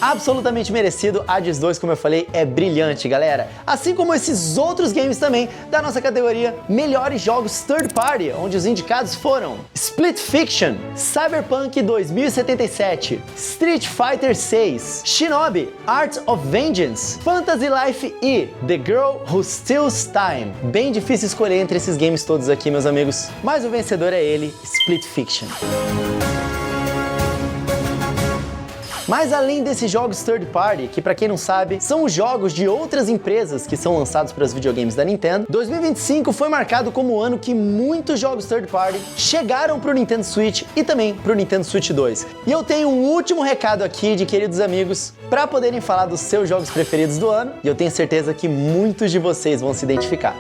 Absolutamente merecido, Hades 2, como eu falei, é brilhante, galera. Assim como esses outros games também da nossa categoria Melhores Jogos Third Party, onde os indicados foram Split Fiction, Cyberpunk 2077, Street Fighter 6, Shinobi, Art of Vengeance, Fantasy Life e The Girl Who Steals Time. Bem difícil escolher entre esses games todos aqui, meus amigos, mas o vencedor é ele, Split Fiction. Mas além desses jogos third party, que pra quem não sabe, são os jogos de outras empresas que são lançados para os videogames da Nintendo, 2025 foi marcado como o ano que muitos jogos third party chegaram pro Nintendo Switch e também pro Nintendo Switch 2. E eu tenho um último recado aqui de queridos amigos para poderem falar dos seus jogos preferidos do ano, e eu tenho certeza que muitos de vocês vão se identificar.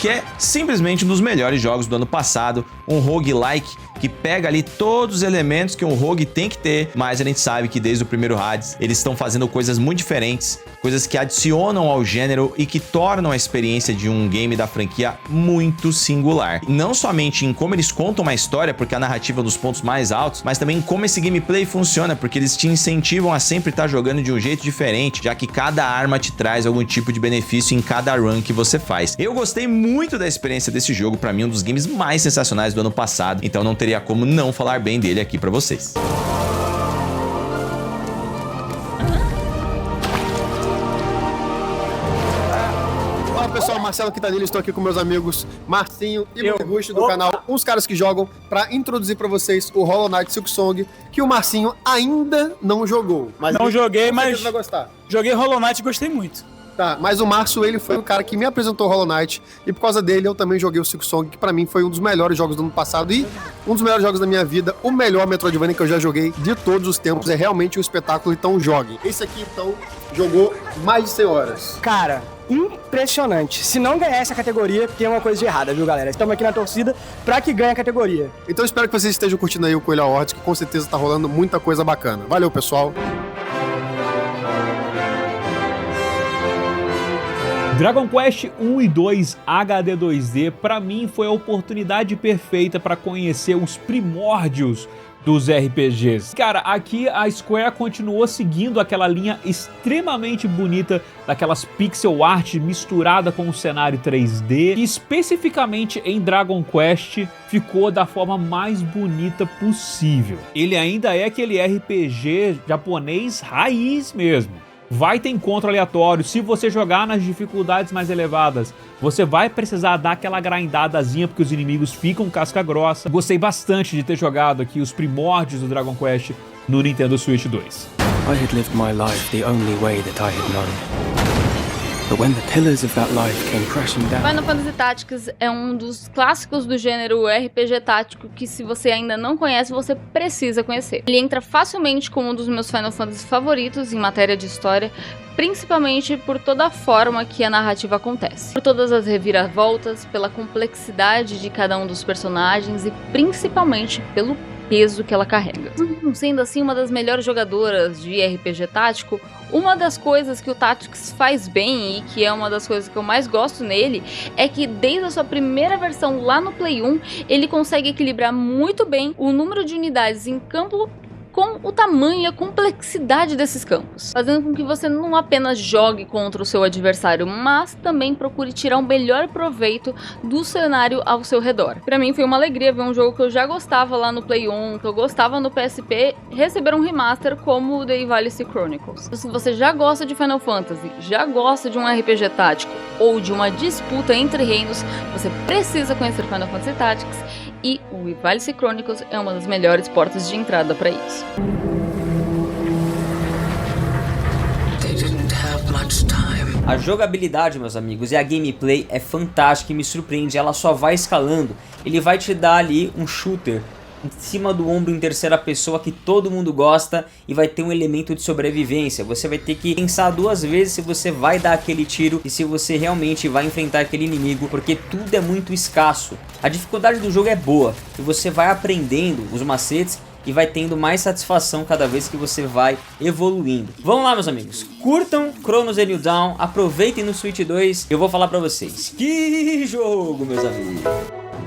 que é simplesmente um dos melhores jogos do ano passado, um roguelike que pega ali todos os elementos que um rogue tem que ter, mas a gente sabe que desde o primeiro Hades eles estão fazendo coisas muito diferentes, coisas que adicionam ao gênero e que tornam a experiência de um game da franquia muito singular. Não somente em como eles contam uma história, porque a narrativa é um dos pontos mais altos, mas também em como esse gameplay funciona, porque eles te incentivam a sempre estar jogando de um jeito diferente, já que cada arma te traz algum tipo de benefício em cada run que você faz. Eu gostei muito da experiência desse jogo, pra mim um dos games mais sensacionais do ano passado, então não teria como não falar bem dele aqui pra vocês. Olá pessoal, Marcelo Quintanilha, estou aqui com meus amigos Marcinho e Luguste do canal Uns Caras Que Jogam, para introduzir para vocês o Hollow Knight Silksong, que o Marcinho ainda não jogou. Mas não joguei, mas vai gostar. Joguei Hollow Knight e gostei muito. Tá, mas o Márcio, ele foi o cara que me apresentou o Hollow Knight, e por causa dele eu também joguei o Silksong, que pra mim foi um dos melhores jogos do ano passado e um dos melhores jogos da minha vida, o melhor Metroidvania que eu já joguei de todos os tempos, é realmente um espetáculo, então jogue. Esse aqui, então, jogou mais de 100 horas. Cara, impressionante. Se não ganhar essa categoria, tem uma coisa de errada, viu, galera? Estamos aqui na torcida pra que ganhe a categoria. Então espero que vocês estejam curtindo aí o Coelho Awards, que com certeza tá rolando muita coisa bacana. Valeu, pessoal! Dragon Quest 1 e 2 HD 2D pra mim foi a oportunidade perfeita para conhecer os primórdios dos RPGs. Cara, aqui a Square continuou seguindo aquela linha extremamente bonita daquelas pixel art misturada com o cenário 3D, e especificamente em Dragon Quest ficou da forma mais bonita possível. Ele ainda é aquele RPG japonês raiz mesmo. Vai ter encontro aleatório, se você jogar nas dificuldades mais elevadas, você vai precisar dar aquela grindadazinha porque os inimigos ficam casca grossa. Gostei bastante de ter jogado aqui os primórdios do Dragon Quest no Nintendo Switch 2. I had lived my life the only way that I had known. But when the pillars of that life came crashing down... Final Fantasy Tactics é um dos clássicos do gênero RPG tático que, se você ainda não conhece, você precisa conhecer. Ele entra facilmente como um dos meus Final Fantasy favoritos em matéria de história, principalmente por toda a forma que a narrativa acontece, por todas as reviravoltas, pela complexidade de cada um dos personagens e principalmente pelo peso que ela carrega. Sendo assim uma das melhores jogadoras de RPG tático, uma das coisas que o Tactics faz bem e que é uma das coisas que eu mais gosto nele é que desde a sua primeira versão lá no Play 1, ele consegue equilibrar muito bem o número de unidades em campo com o tamanho e a complexidade desses campos, fazendo com que você não apenas jogue contra o seu adversário, mas também procure tirar um melhor proveito do cenário ao seu redor. Pra mim foi uma alegria ver um jogo que eu já gostava lá no Play 1, que eu gostava no PSP, receber um remaster como o The Ivalice Chronicles. Se você já gosta de Final Fantasy, já gosta de um RPG tático ou de uma disputa entre reinos, você precisa conhecer Final Fantasy Tactics, e o Ivalice Chronicles é uma das melhores portas de entrada para isso. A jogabilidade, meus amigos, e a gameplay é fantástica e me surpreende, ela só vai escalando. Ele vai te dar ali um shooter em cima do ombro em terceira pessoa que todo mundo gosta e vai ter um elemento de sobrevivência. Você vai ter que pensar duas vezes se você vai dar aquele tiro e se você realmente vai enfrentar aquele inimigo, porque tudo é muito escasso. A dificuldade do jogo é boa e você vai aprendendo os macetes e vai tendo mais satisfação cada vez que você vai evoluindo. Vamos lá, meus amigos, curtam Chrono Zero Dawn, aproveitem no Switch 2, eu vou falar pra vocês. Que jogo, meus amigos!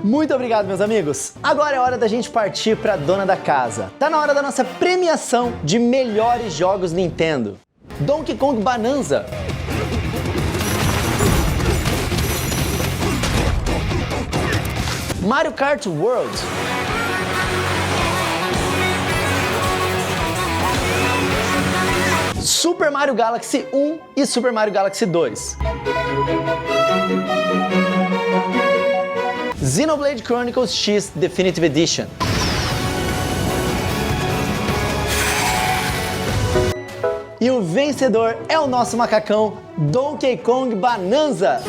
Muito obrigado, meus amigos. Agora é hora da gente partir pra dona da casa. Tá na hora da nossa premiação de melhores jogos Nintendo. Donkey Kong Bonanza. Mario Kart World. Super Mario Galaxy 1 e Super Mario Galaxy 2. Xenoblade Chronicles X Definitive Edition. E o vencedor é o nosso macacão Donkey Kong Bonanza.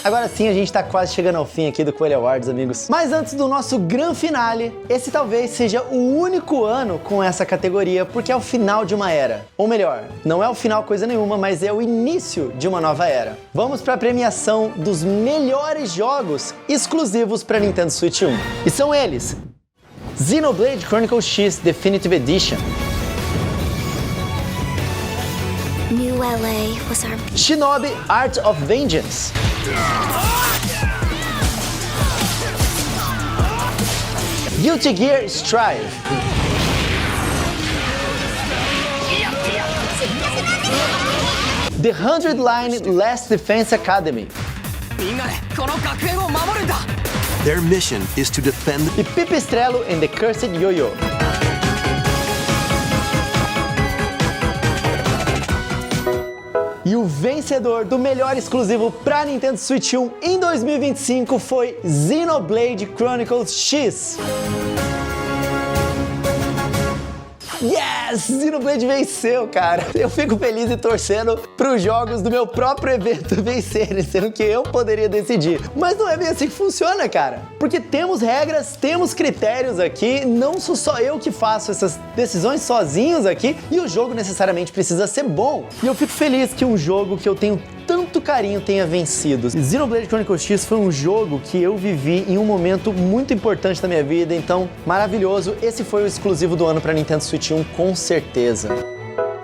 Agora sim, a gente tá quase chegando ao fim aqui do Coelho Awards, amigos. Mas antes do nosso grande finale, esse talvez seja o único ano com essa categoria, porque é o final de uma era. Ou melhor, não é o final coisa nenhuma, mas é o início de uma nova era. Vamos para a premiação dos melhores jogos exclusivos para Nintendo Switch 1. E são eles: Xenoblade Chronicles X Definitive Edition, New LA was our Shinobi Art of Vengeance, Guilty Gear Strive, The 100 Line Last Defense Academy, Their mission is to defend e Pipistrello and the Cursed Yo-Yo. E o vencedor do melhor exclusivo para Nintendo Switch 1 em 2025 foi Xenoblade Chronicles X. Yes! Xenoblade venceu, cara. Eu fico feliz e torcendo para os jogos do meu próprio evento vencerem, sendo que eu poderia decidir. Mas não é bem assim que funciona, cara. Porque temos regras, temos critérios aqui, não sou só eu que faço essas decisões sozinhos aqui, e o jogo necessariamente precisa ser bom. E eu fico feliz que um jogo que eu tenho tanto carinho tenha vencido. Xenoblade Chronicles X foi um jogo que eu vivi em um momento muito importante da minha vida, então maravilhoso. Esse foi o exclusivo do ano para Nintendo Switch 1, com certeza.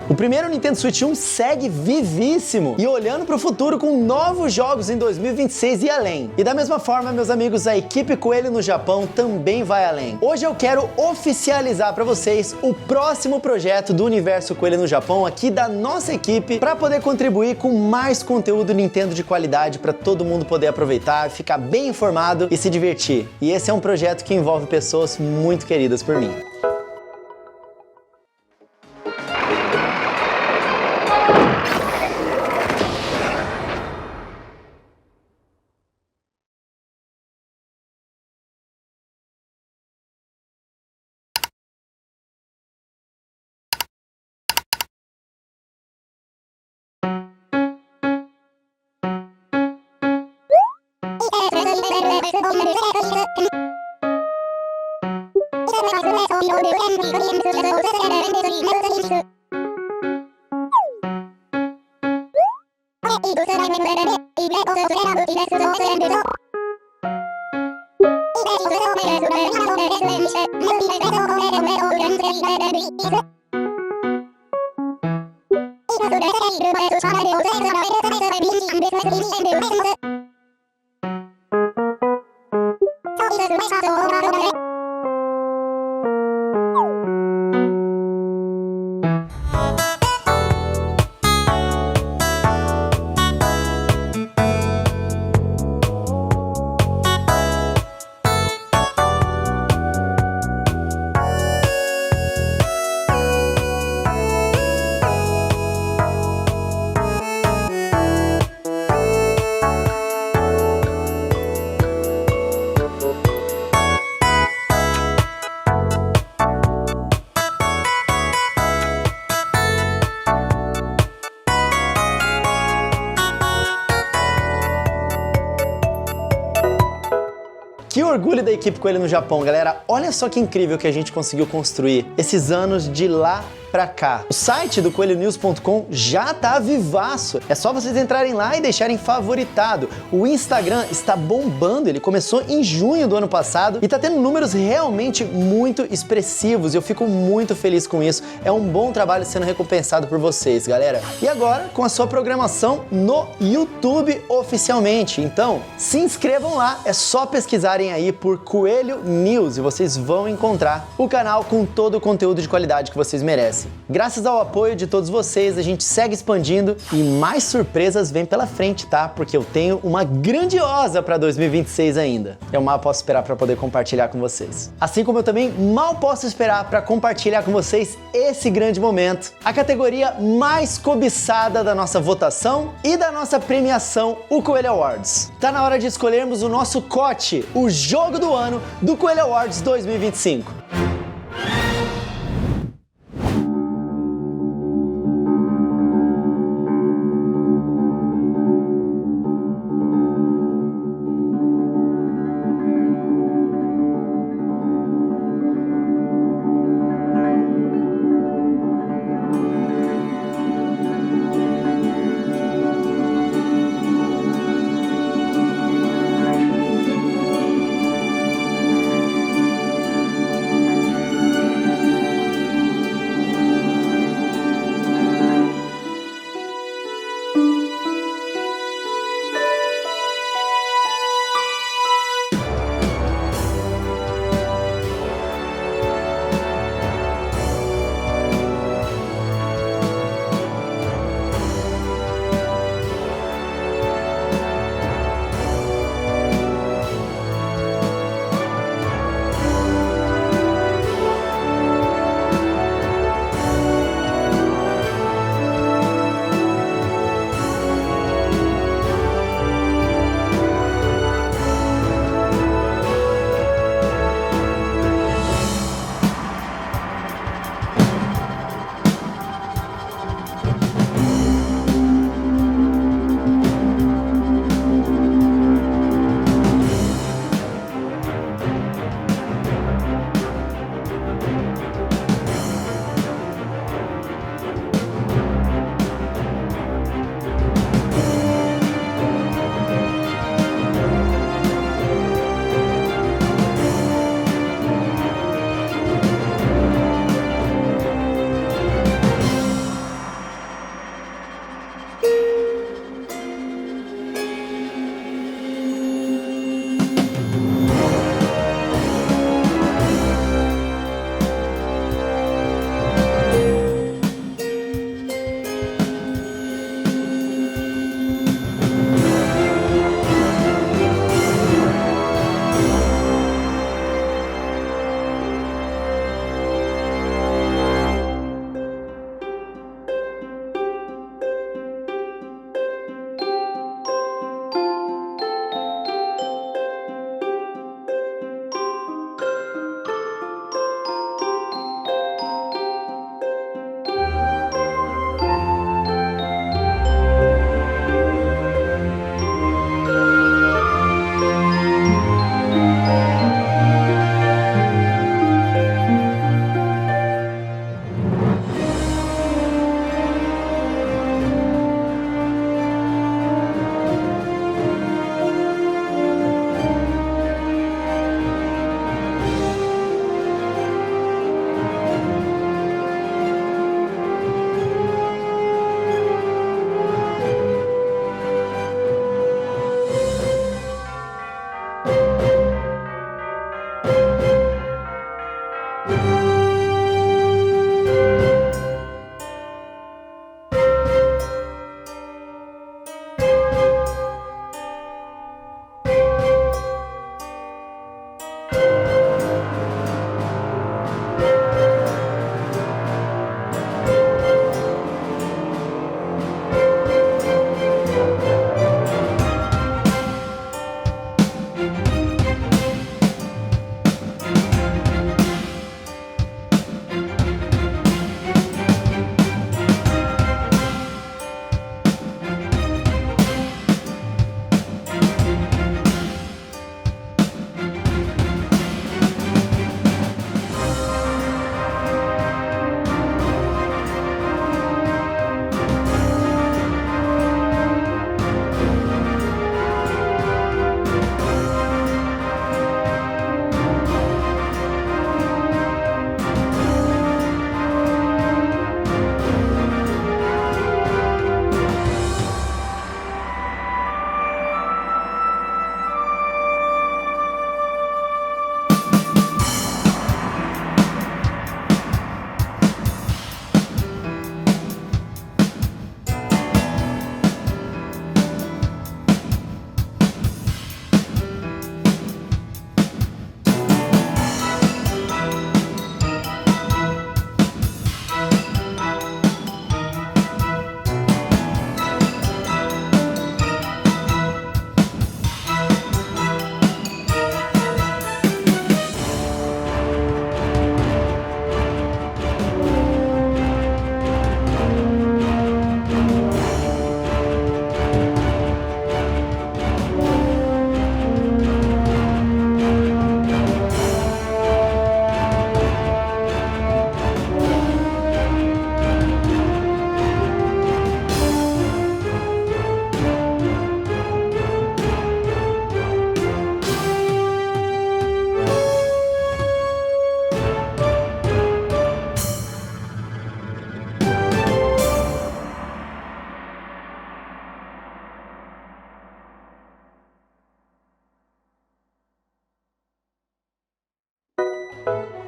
O primeiro Nintendo Switch 1 segue vivíssimo e olhando para o futuro com novos jogos em 2026 e além. E da mesma forma, meus amigos, a equipe Coelho no Japão também vai além. Hoje eu quero oficializar para vocês o próximo projeto do Universo Coelho no Japão aqui da nossa equipe para poder contribuir com mais conteúdo Nintendo de qualidade para todo mundo poder aproveitar, ficar bem informado e se divertir. E esse é um projeto que envolve pessoas muito queridas por mim. Que orgulho da equipe Coelho no Japão, galera. Olha só que incrível que a gente conseguiu construir esses anos de lá pra cá. O site do coelhonews.com já tá vivaço. É só vocês entrarem lá e deixarem favoritado. O Instagram está bombando, ele começou em junho do ano passado e tá tendo números realmente muito expressivos e eu fico muito feliz com isso. É um bom trabalho sendo recompensado por vocês, galera. E agora, com a sua programação no YouTube oficialmente. Então, se inscrevam lá, é só pesquisarem aí por Coelho News e vocês vão encontrar o canal com todo o conteúdo de qualidade que vocês merecem. Graças ao apoio de todos vocês, a gente segue expandindo e mais surpresas vêm pela frente, tá? Porque eu tenho uma grandiosa para 2026 ainda. Eu mal posso esperar para poder compartilhar com vocês. Assim como eu também mal posso esperar para compartilhar com vocês esse grande momento, a categoria mais cobiçada da nossa votação e da nossa premiação, o Coelho Awards. Tá na hora de escolhermos o nosso COT, o jogo do ano do Coelho Awards 2025.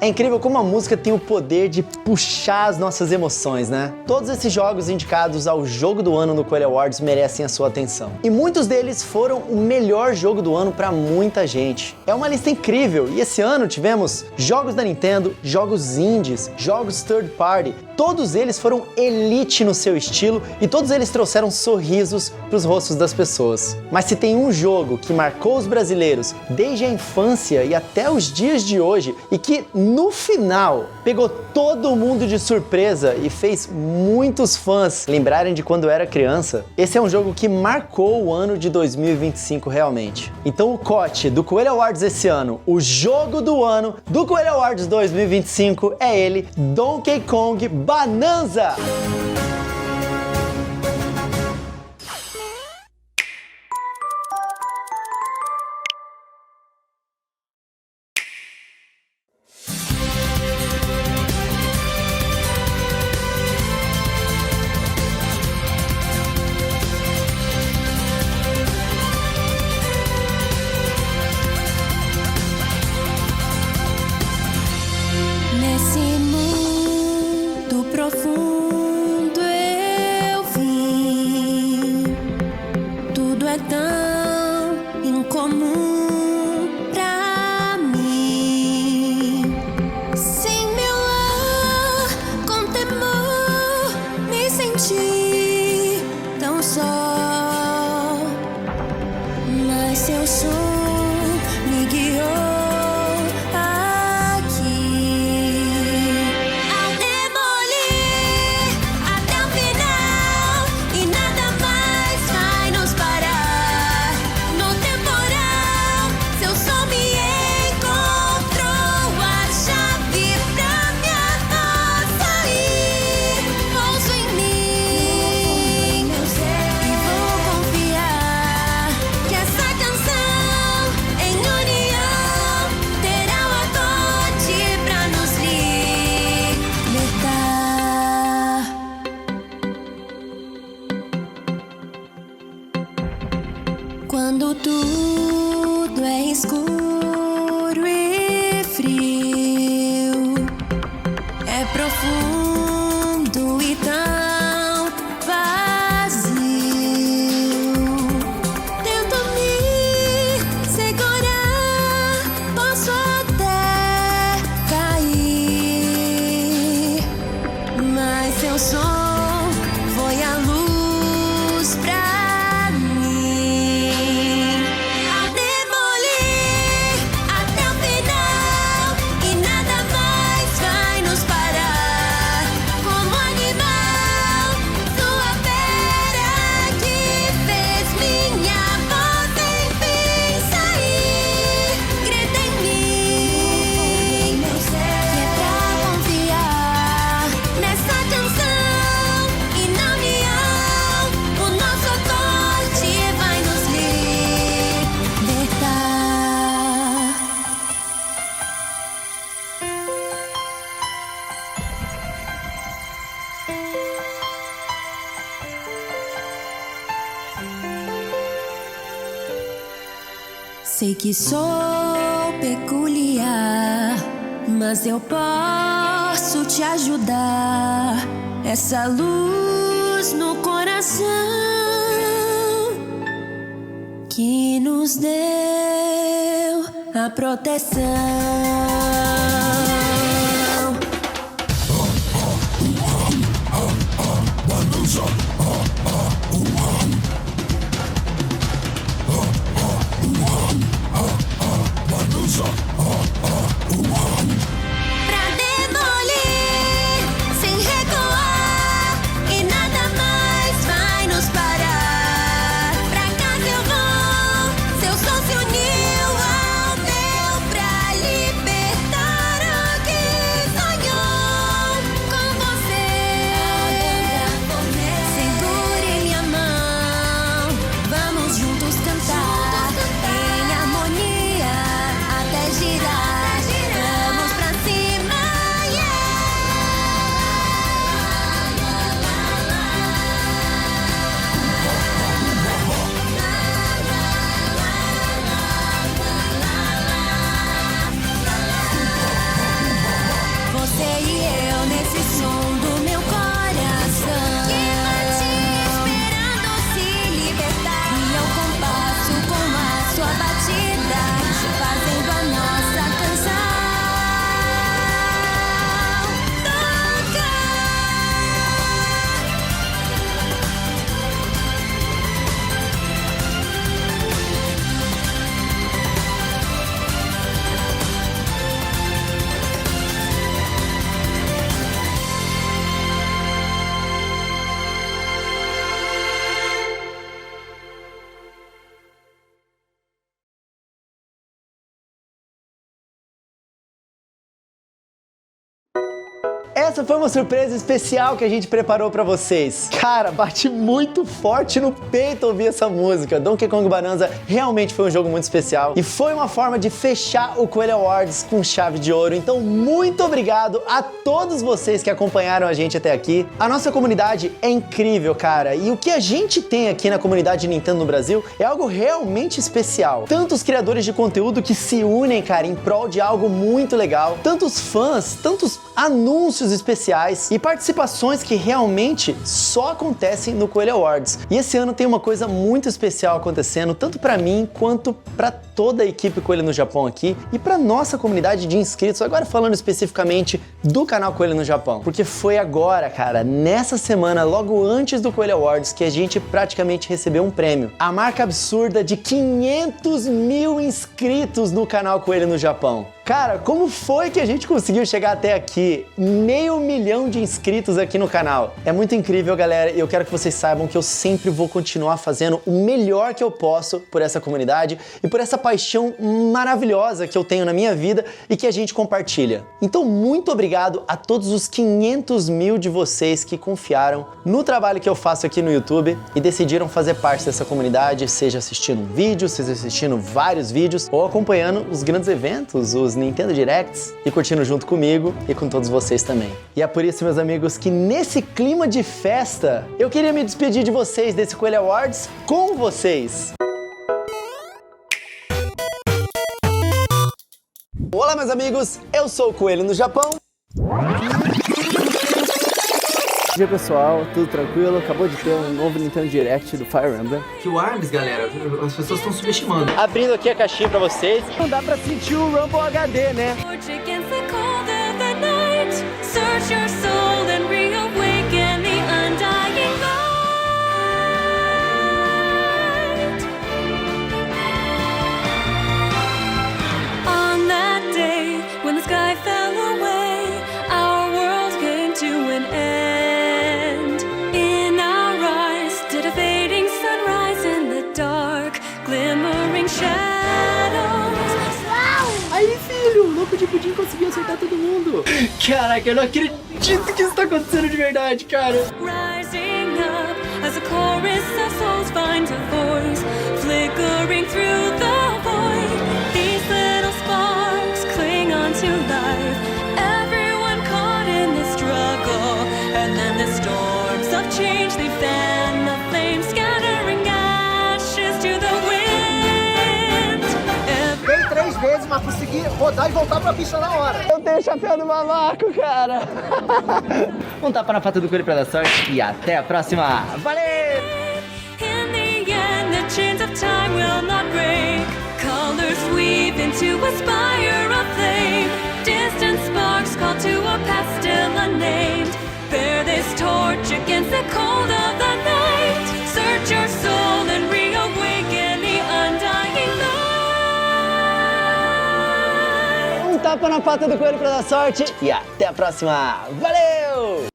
É incrível como a música tem o poder de puxar as nossas emoções, né? Todos esses jogos indicados ao Jogo do Ano no Coelho Awards merecem a sua atenção. E muitos deles foram o melhor jogo do ano para muita gente. É uma lista incrível e esse ano tivemos jogos da Nintendo, jogos indies, jogos third party. Todos eles foram elite no seu estilo e todos eles trouxeram sorrisos para os rostos das pessoas. Mas se tem um jogo que marcou os brasileiros desde a infância e até os dias de hoje e que no final pegou todo mundo de surpresa e fez muitos fãs lembrarem de quando era criança, esse é um jogo que marcou o ano de 2025 realmente. Então o COT do Coelho Awards esse ano, o jogo do ano do Coelho Awards 2025 é ele, Donkey Kong Bonanza! Nesse mundo profundo eu vim. Tudo é tão incomum pra mim. Sem meu lar, com temor, me senti tão só. Mas seu som me guiou. Quando tudo é escuro e frio, é profundo e tão vazio. Tento me segurar, posso até cair, mas seu som foi a luz pra sei que sou peculiar, mas eu posso te ajudar. Essa luz no coração que nos deu a proteção. Seu som se uniu ao meu pra libertar. essa foi uma surpresa especial que a gente preparou pra vocês. Cara, bate muito forte no peito ouvir essa música. Donkey Kong Bonanza realmente foi um jogo muito especial e foi uma forma de fechar o Coelho Awards com chave de ouro. Então, muito obrigado a todos vocês que acompanharam a gente até aqui. A nossa comunidade é incrível, cara, e o que a gente tem aqui na comunidade de Nintendo no Brasil é algo realmente especial. Tantos criadores de conteúdo que se unem, cara, em prol de algo muito legal, tantos fãs, tantos anúncios especiais e participações que realmente só acontecem no Coelho Awards. E esse ano tem uma coisa muito especial acontecendo, tanto pra mim quanto pra toda a equipe Coelho no Japão aqui e pra nossa comunidade de inscritos, agora falando especificamente do canal Coelho no Japão. Porque foi agora, cara, nessa semana, logo antes do Coelho Awards, que a gente praticamente recebeu um prêmio. A marca absurda de 500 mil inscritos no canal Coelho no Japão. Cara, como foi que a gente conseguiu chegar até aqui? 500 mil de inscritos aqui no canal. É muito incrível, galera, e eu quero que vocês saibam que eu sempre vou continuar fazendo o melhor que eu posso por essa comunidade e por essa paixão maravilhosa que eu tenho na minha vida e que a gente compartilha. Então, muito obrigado a todos os 500 mil de vocês que confiaram no trabalho que eu faço aqui no YouTube e decidiram fazer parte dessa comunidade, seja assistindo um vídeo, seja assistindo vários vídeos ou acompanhando os grandes eventos, os Nintendo Directs e curtindo junto comigo e com todos vocês também. E é por isso, meus amigos, que nesse clima de festa, eu queria me despedir de vocês desse Coelho Awards com vocês. Olá, meus amigos, eu sou o Coelho no Japão. Bom dia, pessoal, tudo tranquilo? Acabou de ter um novo Nintendo Direct do Fire Emblem. Que o ARMS, galera, as pessoas estão subestimando. Abrindo aqui a caixinha pra vocês. Não dá pra sentir o Rumble HD, né? On that day, when the sky fell away, our world came to an end. In our eyes stood a fading sunrise in the dark, glimmering shadows. Aí, filho, o louco de pudim conseguiu acertar todo mundo. Caraca, eu não acredito que isso tá acontecendo de verdade, cara. Rising up as a chorus of souls finds a voice, flickering through the void. These little sparks cling on to life. Everyone caught in this struggle, and then the storms of change they fan the flames, scattering ashes to the wind. Veio 3 vezes, mas consegui rodar e voltar pra pista na hora. Eu tenho o chapéu do macaco, cara. Um tapa na pata do coelho pra dar sorte e até a próxima. Valeu! In the end, the chains of time will not break. Colors weave into a spire of flame. Distant sparks call to a past still unnamed. Bear this torch against the cold of the night. Search your soul and reawaken the undying light. Um tapa na pata do coelho pra dar sorte e até a próxima. Valeu!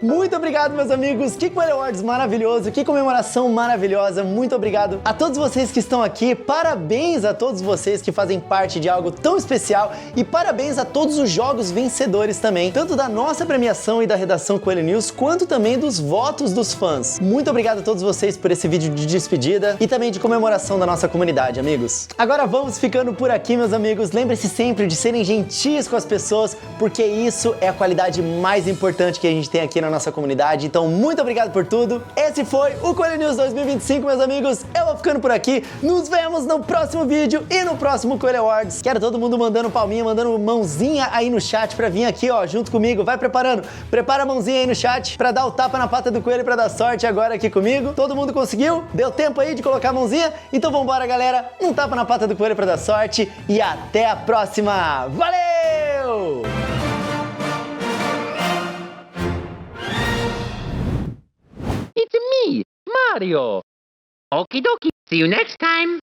Muito obrigado, meus amigos. Que Coelho Awards maravilhoso, que comemoração maravilhosa. Muito obrigado a todos vocês que estão aqui. Parabéns a todos vocês que fazem parte de algo tão especial e parabéns a todos os jogos vencedores também, tanto da nossa premiação e da redação Coelho News, quanto também dos votos dos fãs. Muito obrigado a todos vocês por esse vídeo de despedida e também de comemoração da nossa comunidade, amigos. Agora vamos ficando por aqui, meus amigos. Lembre-se sempre de serem gentis com as pessoas, porque isso é a qualidade mais importante que a gente tem aqui na nossa comunidade. Então, muito obrigado por tudo. Esse foi o Coelho News 2025, meus amigos. Eu vou ficando por aqui. Nos vemos no próximo vídeo e no próximo Coelho Awards. Quero todo mundo mandando palminha, mandando mãozinha aí no chat pra vir aqui, ó, junto comigo. Vai preparando. Prepara a mãozinha aí no chat pra dar o tapa na pata do coelho pra dar sorte agora aqui comigo. Todo mundo conseguiu? Deu tempo aí de colocar a mãozinha? Então vambora, galera. Um tapa na pata do coelho pra dar sorte e até a próxima. Valeu! It's me, Mario. Okie dokie. See you next time.